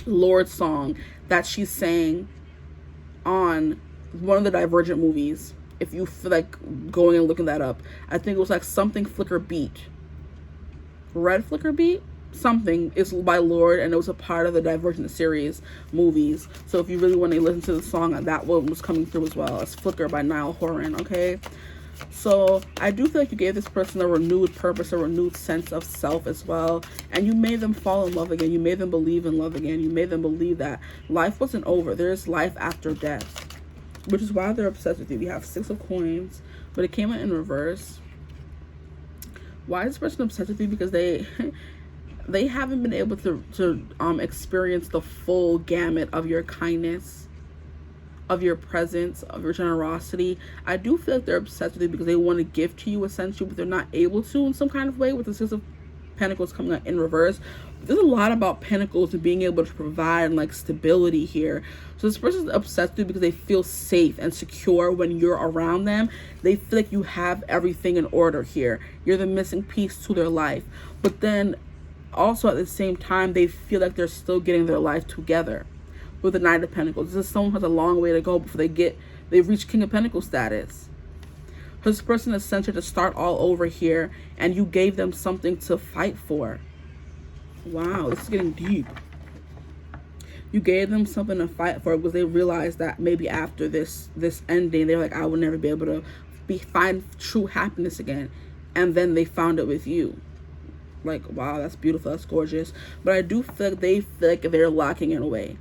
S1: Lorde song that she sang on one of the Divergent movies. If you feel like going and looking that up, I think it was like something Flicker Beat, Red Flicker Beat, something. It's by Lorde, and it was a part of the Divergent series movies. So if you really want to listen to the song, that one was coming through as well. It's Flicker by Niall Horan. Okay. So I do feel like you gave this person a renewed purpose, a renewed sense of self as well. And you made them fall in love again. You made them believe in love again. You made them believe that life wasn't over. There's life after death, which is why they're obsessed with you. We have 6 of Coins, but it came out in reverse. Why is this person obsessed with you? Because they haven't been able to experience the full gamut of your kindness, of your presence, of your generosity. I do feel like they're obsessed with you because they want to give to you essentially, but they're not able to in some kind of way, with the 6 of Pentacles coming out in reverse. There's a lot about Pentacles and being able to provide and like stability here. So this person's obsessed with you because they feel safe and secure when you're around them. They feel like you have everything in order here. You're the missing piece to their life. But then also at the same time, they feel like they're still getting their life together. With the Knight of Pentacles, this is someone who has a long way to go before they reach King of Pentacles status. This person is sent to start all over here, and you gave them something to fight for. Wow, this is getting deep. You gave them something to fight for because they realized that maybe after this ending, they're like, I will never be able to find true happiness again. And then they found it with you. Like, wow, that's beautiful, that's gorgeous. But I do feel like they feel like they're lacking in a way.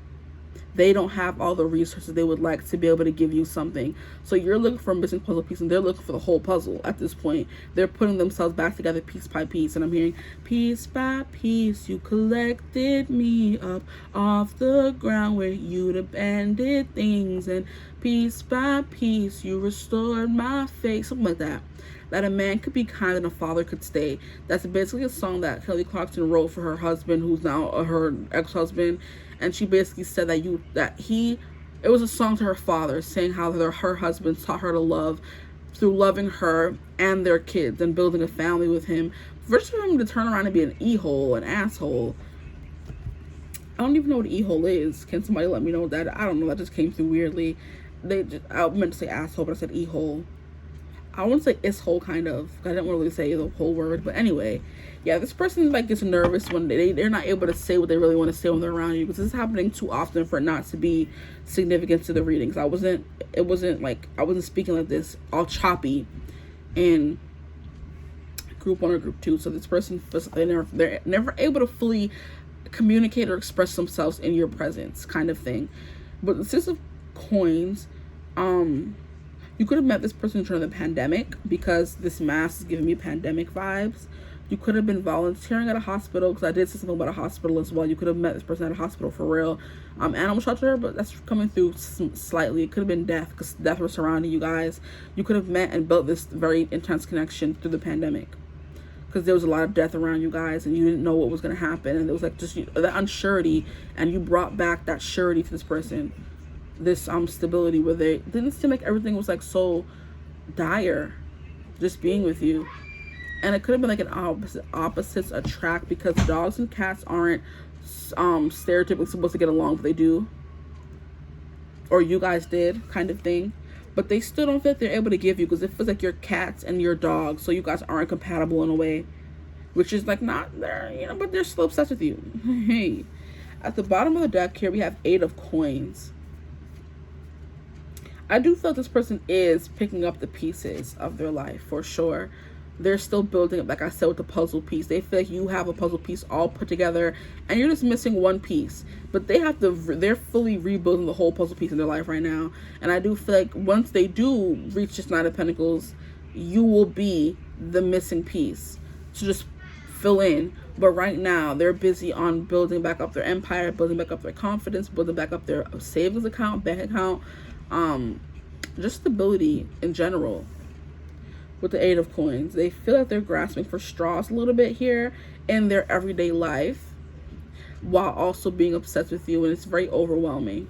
S1: They don't have all the resources they would like to be able to give you something. So you're looking for a missing puzzle piece, and they're looking for the whole puzzle at this point. They're putting themselves back together piece by piece. And I'm hearing, piece by piece, you collected me up off the ground where you'd abandoned things. And piece by piece, you restored my faith. Something like that. That a man could be kind and a father could stay. That's basically a song that Kelly Clarkson wrote for her husband, who's now her ex-husband. And she basically said that it was a song to her father, saying how her husband taught her to love through loving her and their kids and building a family with him. First for him to turn around and be an e-hole, an asshole. I don't even know what e-hole is. Can somebody let me know that? I don't know. That just came through weirdly. I meant to say asshole, but I said e-hole. I want to say is-hole, kind of. I didn't really say the whole word. But anyway, yeah, this person like gets nervous when they're not able to say what they really want to say when they're around you, because this is happening too often for it not to be significant to the readings. I wasn't speaking like this all choppy in group 1 or group 2. So this person, they're never able to fully communicate or express themselves in your presence, kind of thing. But the 6 of Coins, you could have met this person during the pandemic, because this mask is giving me pandemic vibes. You could have been volunteering at a hospital, because I did say something about a hospital as well. You could have met this person at a hospital for real. Animal shelter, but that's coming through slightly. It could have been death, because death was surrounding you guys. You could have met and built this very intense connection through the pandemic, because there was a lot of death around you guys, and you didn't know what was going to happen. And there was like just that unsurety, and you brought back that surety to this person. This stability, where they didn't seem like everything was like so dire just being with you. And it could have been like an opposites attract, because dogs and cats aren't stereotypically supposed to get along, but they do, or you guys did, kind of thing. But they still don't feel like they're able to give you, because it feels like you're cats and you're dogs, so you guys aren't compatible in a way, which is like not there, but they're still obsessed with you. Hey, at the bottom of the deck here we have 8 of Coins. I do feel this person is picking up the pieces of their life for sure. they're still building it, like I said, with the puzzle piece. They feel like you have a puzzle piece all put together and you're just missing one piece, but they're fully rebuilding the whole puzzle piece in their life right now. And I do feel like once they do reach this Nine of Pentacles, you will be the missing piece to just fill in. But right now they're busy on building back up their empire, building back up their confidence, building back up their savings account, bank account, just stability in general. With the Eight of Coins, they feel like they're grasping for straws a little bit here in their everyday life, while also being obsessed with you, and it's very overwhelming.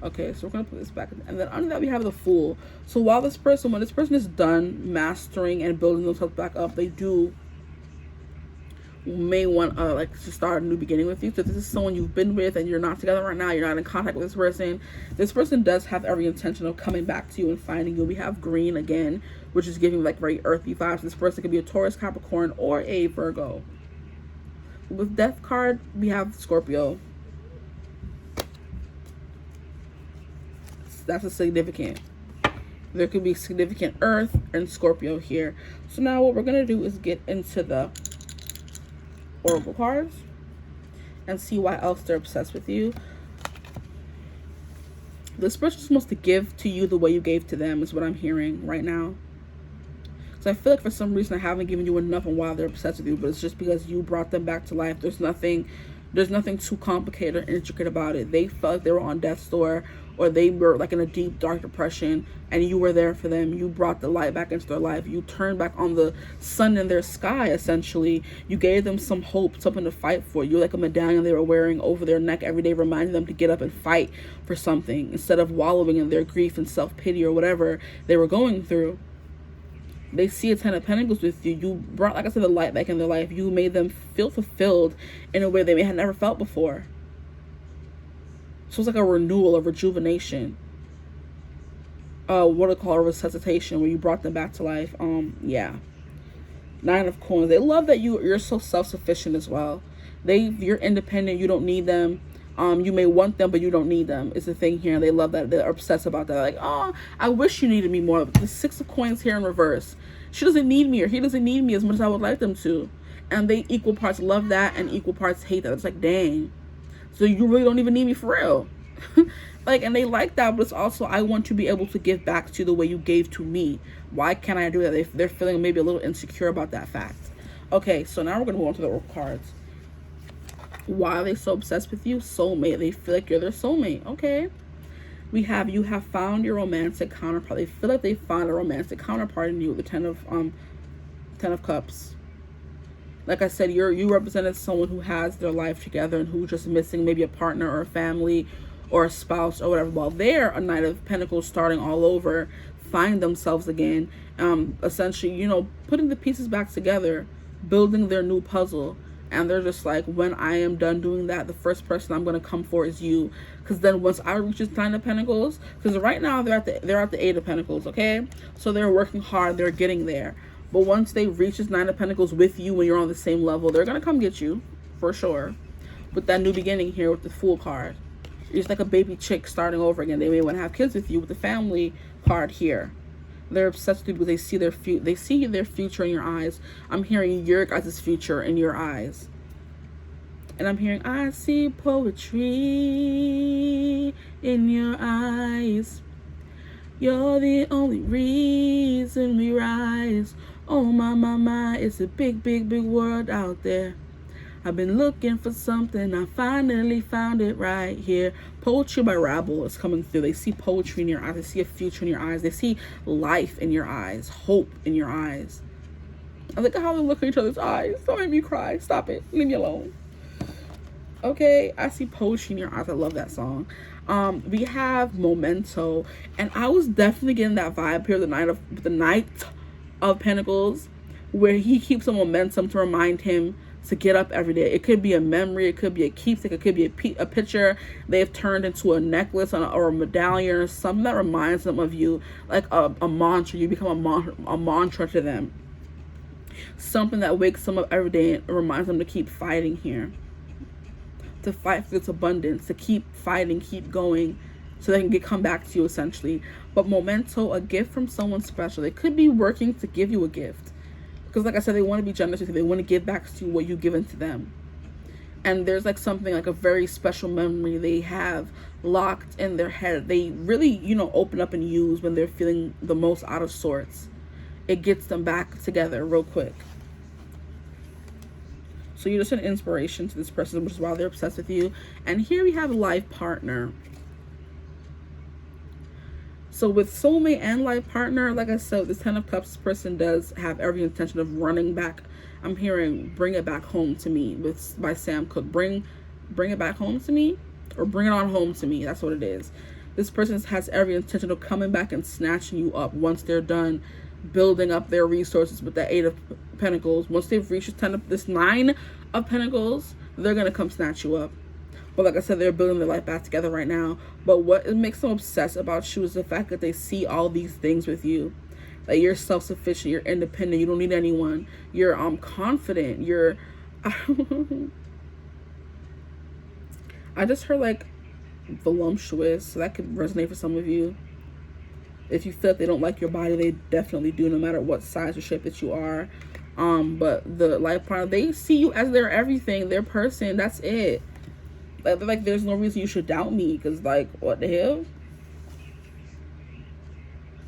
S1: Okay, so we're gonna put this back, and then under that we have the Fool. So when this person is done mastering and building themselves back up, they may want like to start a new beginning with you. So if this is someone you've been with and you're not together right now, you're not in contact with this person does have every intention of coming back to you and finding you. We have green again, which is giving like very earthy vibes. This person could be a Taurus, Capricorn, or a Virgo. With Death card, we have Scorpio. That's a significant. There could be significant Earth and Scorpio here. So now what we're gonna do is get into the Oracle cards and see why else they're obsessed with you. This person wants to give to you the way you gave to them, is what I'm hearing right now. So I feel like for some reason I haven't given you enough on why they're obsessed with you, but it's just because you brought them back to life. There's nothing too complicated or intricate about it. They felt like they were on death's door, or they were like in a deep dark depression, and you were there for them. You brought the light back into their life. You turned back on the sun in their sky, essentially. You gave them some hope, something to fight for. You're like a medallion they were wearing over their neck every day, reminding them to get up and fight for something instead of wallowing in their grief and self-pity or whatever they were going through. They see a Ten of Pentacles with you. You brought, like I said, the light back in their life. You made them feel fulfilled in a way they may have never felt before. So it's like a renewal, a rejuvenation. What do they call a resuscitation, where you brought them back to life. Yeah. Nine of Coins. They love that you're so self-sufficient as well. You're independent. You don't need them. You may want them, but you don't need them. It's the thing here. And they love that. They're obsessed about that. Like, oh, I wish you needed me more. But the Six of Coins here in reverse. She doesn't need me, or he doesn't need me as much as I would like them to. And they equal parts love that and equal parts hate that. It's like, dang. So you really don't even need me for real. Like, and they like that, but it's also, I want to be able to give back to you the way you gave to me. Why can't I do that? They're feeling maybe a little insecure about that fact. Okay, so now we're going to move on to the Oracle cards. Why are they so obsessed with you? Soulmate. They feel like you're their soulmate. Okay. You have found your romantic counterpart. They feel like they found a romantic counterpart in you. The Ten of Cups. Like I said, you represented someone who has their life together and who's just missing maybe a partner or a family or a spouse or whatever. While they're a Knight of Pentacles starting all over, find themselves again, essentially, putting the pieces back together, building their new puzzle. And they're just like, when I am done doing that, the first person I'm going to come for is you. Because then once I reach this Nine of Pentacles, because right now they're at the Eight of Pentacles, okay? So they're working hard, they're getting there. But once they reach this Nine of Pentacles with you, when you're on the same level, they're going to come get you, for sure. With that new beginning here with the Fool card. It's like a baby chick starting over again. They may want to have kids with you with the Family card here. They're obsessed with you because they see their future in your eyes. I'm hearing your guys' future in your eyes. And I'm hearing, I see poetry in your eyes. You're the only reason we rise. Oh my, it's a big, big, big world out there. I've been looking for something, I finally found it right here. Poetry by Rabble is coming through. They see poetry in your eyes. They see a future in your eyes. They see life in your eyes, hope in your eyes. I look at how they look at each other's eyes. Don't make me cry. Stop it. Leave me alone. Okay, I see poetry in your eyes. I love that song. We have Memento, and I was definitely getting that vibe here, the Knight of Pentacles, where he keeps a momentum to remind him to get up every day. It could be a memory, it could be a keepsake, it could be a picture they've turned into a necklace or a medallion or something that reminds them of you, like a mantra. You become a mantra to them, something that wakes them up every day and reminds them to keep fighting here, to fight for this abundance, to keep fighting, keep going, so they can come back to you, essentially. But memento, a gift from someone special. They could be working to give you a gift, because like I said, they want to be generous with you. They want to give back to you what you've given to them. And there's like something, like a very special memory they have locked in their head. They really, you know, open up and use when they're feeling the most out of sorts. It gets them back together real quick. So you're just an inspiration to this person, which is why they're obsessed with you. And here we have a life partner. So with soulmate and life partner, like I said, this 10 of Cups person does have every intention of running back. I'm hearing Bring It Back Home to Me by Sam Cooke. Bring it back home to me, or bring it on home to me. That's what it is. This person has every intention of coming back and snatching you up once they're done building up their resources with the 8 of Pentacles. Once they've reached this 9 of Pentacles, they're going to come snatch you up. But like I said, they're building their life back together right now. But what makes them obsessed about you is the fact that they see all these things with you. That you're self-sufficient, you're independent, you don't need anyone. You're confident, you're... I just heard like voluptuous, so that could resonate for some of you. If you feel that they don't like your body, they definitely do, no matter what size or shape that you are. But the life partner, they see you as their everything, their person. That's it. Like there's no reason you should doubt me, because like, what the hell?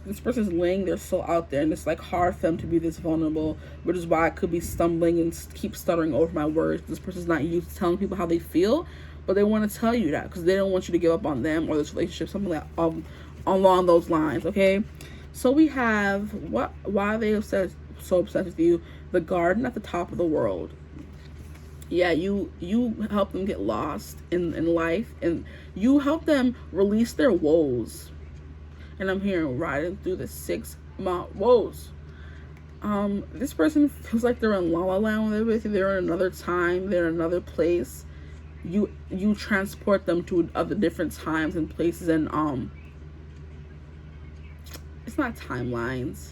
S1: This person's laying their soul out there, and it's like hard for them to be this vulnerable, which is why I could be stumbling and keep stuttering over my words. This person's not used to telling people how they feel, but they want to tell you that because they don't want you to give up on them or this relationship, something like along those lines. Okay, so we have why are they so obsessed with you? The garden at the top of the world. Yeah, you help them get lost in life, and you help them release their woes. And I'm hearing riding through the 6-month woes. This person feels like they're in La La Land when they're with you. They're in another time, they're in another place. You transport them to other different times and places, and it's not timelines.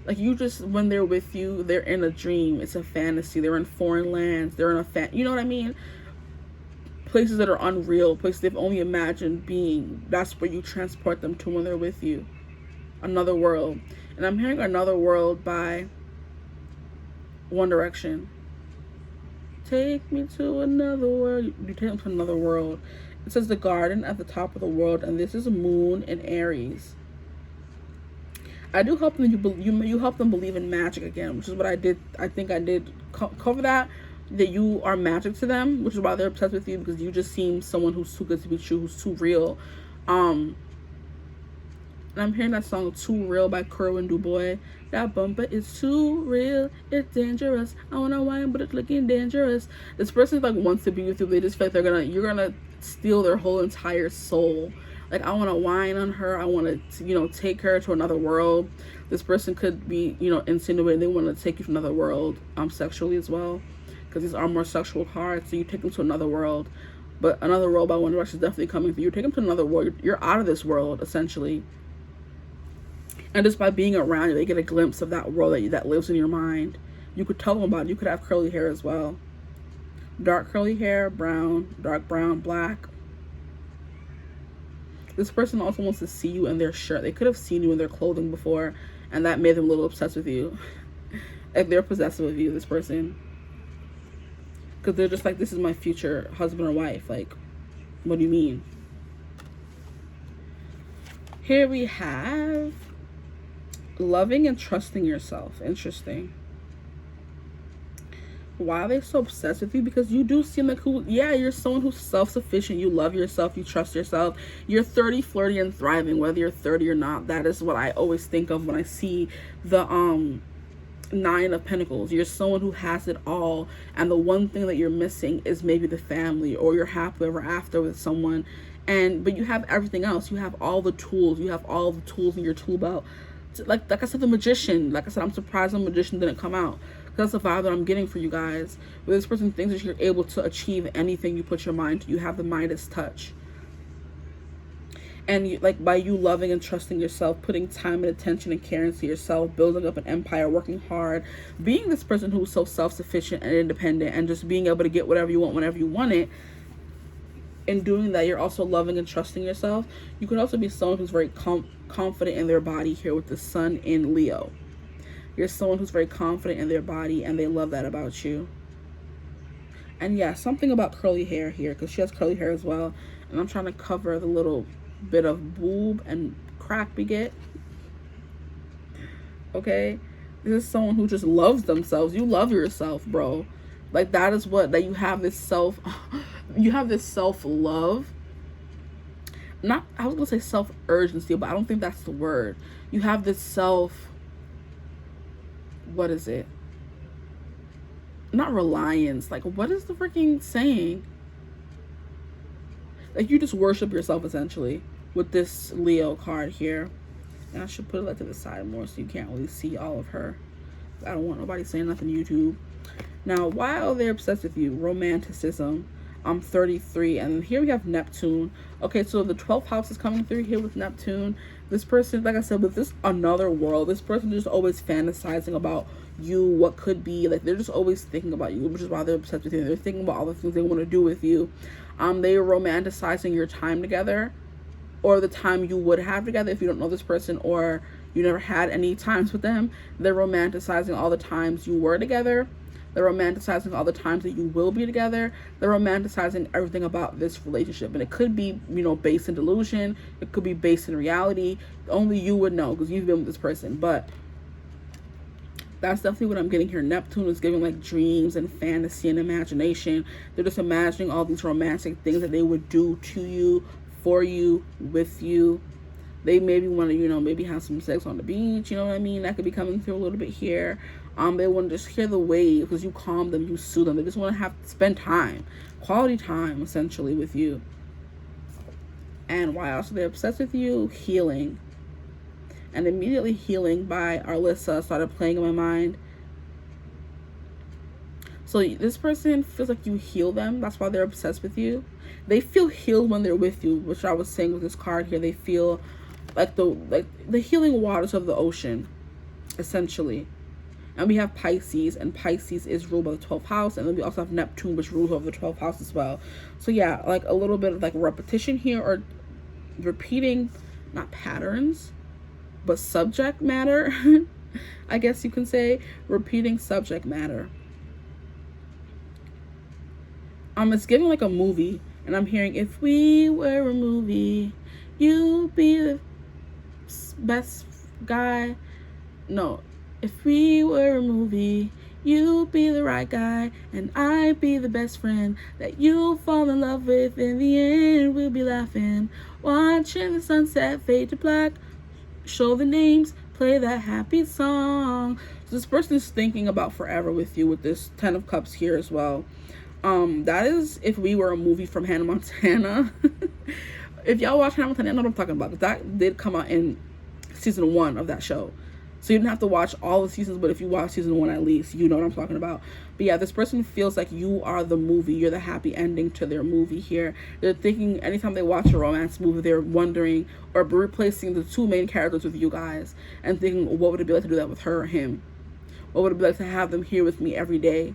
S1: Like, you just, when they're with you, they're in a dream. It's a fantasy. They're in foreign lands. They're in you know what I mean? Places that are unreal, places they've only imagined being. That's where you transport them to when they're with you. Another world. And I'm hearing Another World by One Direction. Take me to another world. You take them to another world. It says the garden at the top of the world, and this is a moon in Aries. I do help them. You help them believe in magic again, which is what I did. I think I did cover that you are magic to them, which is why they're obsessed with you, because you just seem someone who's too good to be true, who's too real. And I'm hearing that song Too Real by Kerwin DuBois. That bumper is too real, it's dangerous. I wanna whine, but it's looking dangerous. This person like wants to be with you. They just feel like you're gonna steal their whole entire soul. Like, I want to whine on her. I want to, take her to another world. This person could be, insinuating they want to take you to another world, sexually as well, because these are more sexual cards. So you take them to another world. But Another World by One Direction is definitely coming through. You take them to another world. You're out of this world, essentially. And just by being around you, they get a glimpse of that world that lives in your mind. You could tell them about it. You could have curly hair as well. Dark curly hair, brown, dark brown, black. This person also wants to see you in their shirt. They could have seen you in their clothing before, and that made them a little obsessed with you. Like, they're possessive of you, this person. Because they're just like, this is my future husband or wife. Like, what do you mean? Here we have loving and trusting yourself. Interesting. Why are they so obsessed with you? Because you do seem like you're someone who's self-sufficient. You love yourself. You trust yourself. You're 30, flirty, and thriving, whether you're 30 or not. That is what I always think of when I see the 9 of Pentacles. You're someone who has it all, and the one thing that you're missing is maybe the family, or you're happily ever after with someone, but you have everything else. You have all the tools. You have all the tools in your tool belt. Like I said, the Magician. Like I said, I'm surprised the Magician didn't come out. That's the vibe that I'm getting for you guys. Where this person thinks that you're able to achieve anything you put your mind to. You have the Midas touch. And by you loving and trusting yourself, putting time and attention and care into yourself, building up an empire, working hard, being this person who's so self-sufficient and independent, and just being able to get whatever you want whenever you want it, in doing that, you're also loving and trusting yourself. You could also be someone who's very confident in their body here with the sun in Leo. You're someone who's very confident in their body, and they love that about you. And yeah, something about curly hair here, because she has curly hair as well. And I'm trying to cover the little bit of boob and crack we get. Okay? This is someone who just loves themselves. You love yourself, bro. Like, that is what, that you have this you have this self-love. Not, I was gonna say self-urgency, but I don't think that's the word. You have this what is it? Not reliance. Like, what is the freaking saying? Like, you just worship yourself, essentially, with this Leo card here. And I should put it like to the side more so you can't really see all of her. I don't want nobody saying nothing on YouTube. Now, why are they obsessed with you? Romanticism. I'm 33, and here we have Neptune. Okay, so the 12th house is coming through here with Neptune. This person, like I said, with this another world, this person is just always fantasizing about you, what could be. Like, they're just always thinking about you, which is why they're obsessed with you. They're thinking about all the things they want to do with you. They're romanticizing your time together, or the time you would have together if you don't know this person, or you never had any times with them. They're romanticizing all the times you were together. They're romanticizing all the times that you will be together. They're romanticizing everything about this relationship. And it could be, you know, based in delusion. It could be based in reality. Only you would know, because you've been with this person. But that's definitely what I'm getting here. Neptune is giving like dreams and fantasy and imagination. They're just imagining all these romantic things that they would do to you, for you, with you. They maybe want to, you know, maybe have some sex on the beach, you know what I mean? That could be coming through a little bit here. They want to just hear the wave, because you calm them, you soothe them. They just want to spend time, quality time, essentially, with you. And why else are they obsessed with you? Healing. And immediately Healing by Arlissa started playing in my mind. So this person feels like you heal them. That's why they're obsessed with you. They feel healed when they're with you, which I was saying with this card here. They feel like the healing waters of the ocean, essentially. And we have Pisces, and Pisces is ruled by the 12th house. And then we also have Neptune, which rules over the 12th house as well. So yeah, like a little bit of like repetition here, or repeating, not patterns, but subject matter. I guess you can say repeating subject matter. It's giving like a movie, and I'm hearing, if we were a movie, you'd be the best guy. No, if we were a movie, you'd be the right guy, and I'd be the best friend that you'll fall in love with. In the end, we'll be laughing, watching the sunset fade to black, show the names, play that happy song. So this person is thinking about forever with you with this 10 of Cups here as well. That is if we were a movie from Hannah Montana. If y'all watch Hannah Montana, I know what I'm talking about, because that did come out in season 1 of that show. So you didn't have to watch all the seasons, but if you watch season 1 at least, you know what I'm talking about. But yeah, this person feels like you are the movie. You're the happy ending to their movie here. They're thinking anytime they watch a romance movie, they're wondering or replacing the 2 main characters with you guys and thinking, what would it be like to do that with her or him? What would it be like to have them here with me every day?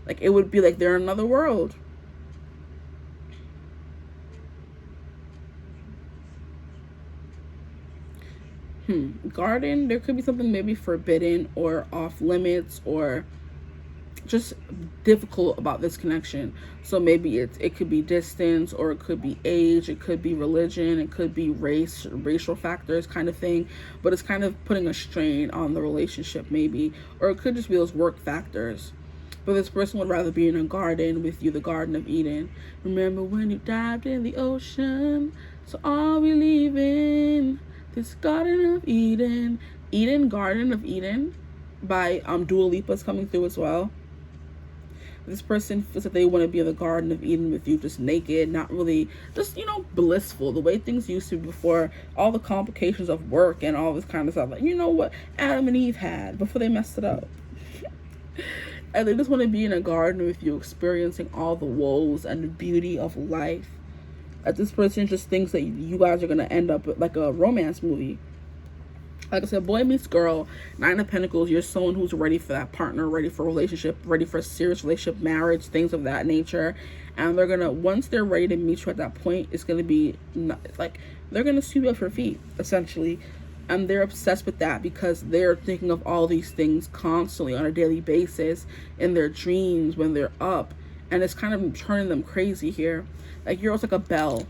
S1: Like, it would be like they're in another world. Garden, there could be something maybe forbidden or off limits or just difficult about this connection. So maybe it could be distance, or it could be age, it could be religion, it could be racial factors kind of thing. But it's kind of putting a strain on the relationship maybe, or it could just be those work factors. But this person would rather be in a garden with you, the Garden of Eden. Remember when you dived in the ocean? So are we leaving this Garden of Eden? Garden of Eden by Dua Lipa is coming through as well. This person feels that they want to be in the Garden of Eden with you, just naked, not really, just, you know, blissful, the way things used to be before all the complications of work and all this kind of stuff. Like, you know what Adam and Eve had before they messed it up. And they just want to be in a garden with you, experiencing all the woes and the beauty of life. That this person just thinks that you guys are going to end up with like a romance movie. Like I said, boy meets girl. Nine of Pentacles, you're someone who's ready for that partner, ready for a relationship, ready for a serious relationship, marriage, things of that nature. And they're gonna, once they're ready to meet you at that point, it's gonna be like they're gonna sweep you off your feet, essentially. And they're obsessed with that because they're thinking of all these things constantly on a daily basis in their dreams when they're up. And it's kind of turning them crazy here. Like, you're almost like a bell.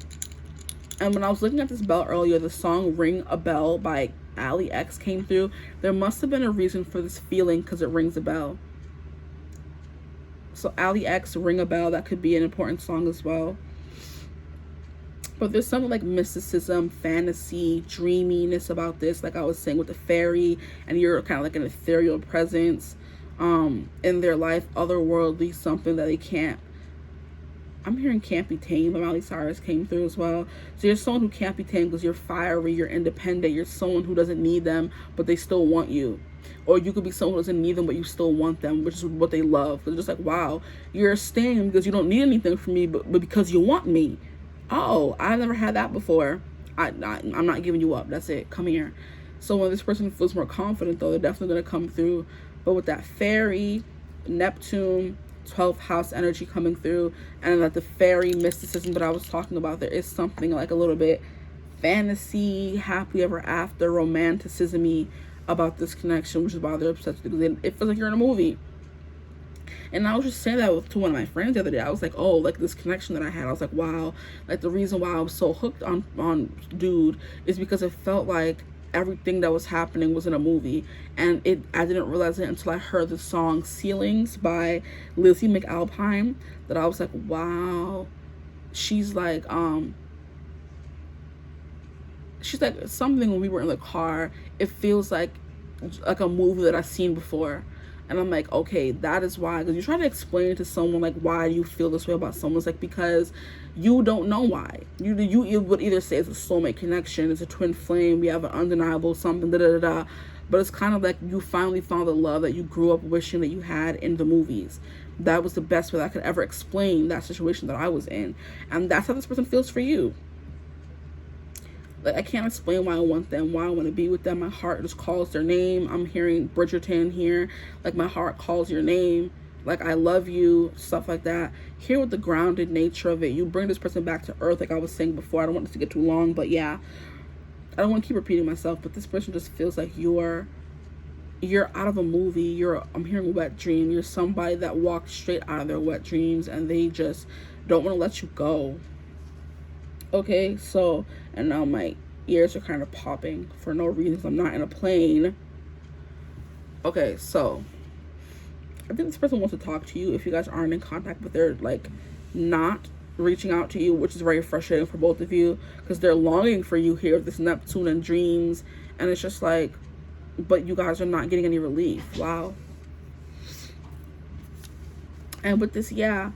S1: And when I was looking at this bell earlier, the song Ring a Bell by Ali X came through. There must have been a reason for this feeling because it rings a bell. So Ali X, Ring a Bell, that could be an important song as well. But there's something like mysticism, fantasy, dreaminess about this, like I was saying with the fairy, and you're kind of like an ethereal presence in their life, otherworldly, something that they can't, I'm hearing can't be tamed, but Miley Cyrus came through as well. So you're someone who can't be tamed because you're fiery, you're independent, you're someone who doesn't need them, but they still want you. Or you could be someone who doesn't need them, but you still want them, which is what they love. They're just like, wow, you're staying because you don't need anything from me, but because you want me. Oh, I've never had that before. I'm not giving you up. That's it. Come here. So when this person feels more confident, though, they're definitely going to come through. But with that fairy, Neptune, 12th house energy coming through, and like the fairy mysticism that I was talking about, there is something like a little bit fantasy, happily ever after, romanticism-y about this connection, which is why they're obsessed with it. It feels like you're in a movie. And I was just saying that to one of my friends the other day. I was like, oh, like this connection that I had, I was like, wow, like the reason why I was so hooked on dude is because it felt like everything that was happening was in a movie. And I didn't realize it until I heard the song Ceilings by Lizzie McAlpine, that I was like, wow, she's like something. When we were in the car, it feels like a movie that I've seen before. And I'm like, okay, that is why. Because you try to explain to someone, like, why do you feel this way about someone? It's like, because you don't know why. You would either say it's a soulmate connection, it's a twin flame, we have an undeniable something, da-da-da-da. But it's kind of like you finally found the love that you grew up wishing that you had in the movies. That was the best way that I could ever explain that situation that I was in. And that's how this person feels for you. Like, I can't explain why I want them, why I want to be with them. My heart just calls their name. I'm hearing Bridgerton here. Like, my heart calls your name. Like, I love you, stuff like that. Here with the grounded nature of it, you bring this person back to earth, like I was saying before. I don't want this to get too long, but yeah. I don't want to keep repeating myself, but this person just feels like you're out of a movie. I'm hearing wet dream. You're somebody that walked straight out of their wet dreams, and they just don't want to let you go. Okay, so, and now my ears are kind of popping for no reason. I'm not in a plane. Okay, so I think this person wants to talk to you if you guys aren't in contact, but they're like not reaching out to you, which is very frustrating for both of you because they're longing for you here with this Neptune and dreams, and it's just like, but you guys are not getting any relief. Wow. And with this, yeah,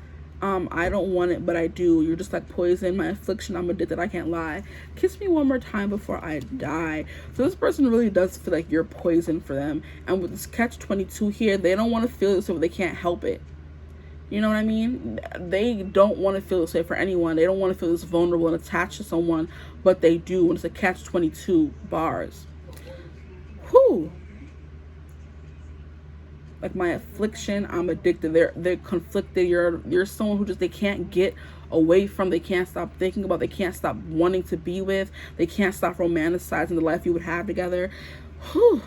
S1: I don't want it, but I do. You're just like poison, my affliction, I'm addicted, I can't lie. Kiss me one more time before I die. So this person really does feel like you're poison for them. And with this catch-22 here, they don't want to feel this way, but they can't help it. You know what I mean? They don't want to feel this way for anyone. They don't want to feel this vulnerable and attached to someone, but they do. And it's a catch-22 bars. Whew. Like, my affliction, I'm addicted. They're conflicted. You're someone who just, they can't get away from, they can't stop thinking about, they can't stop wanting to be with, they can't stop romanticizing the life you would have together. Whew.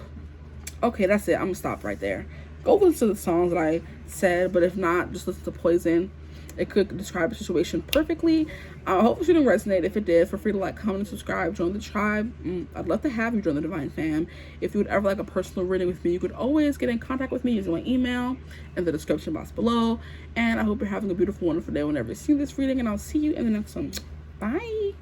S1: Okay, that's it. I'm gonna stop right there. Go listen to the songs that I said, but if not, just listen to Poison. It could describe the situation perfectly. Hopefully it didn't resonate. If it did, feel free to like, comment, and subscribe. Join the tribe. I'd love to have you join the Divine Fam. If you would ever like a personal reading with me, you could always get in contact with me using my email in the description box below. And I hope you're having a beautiful, wonderful day whenever you see this reading. And I'll see you in the next one. Bye.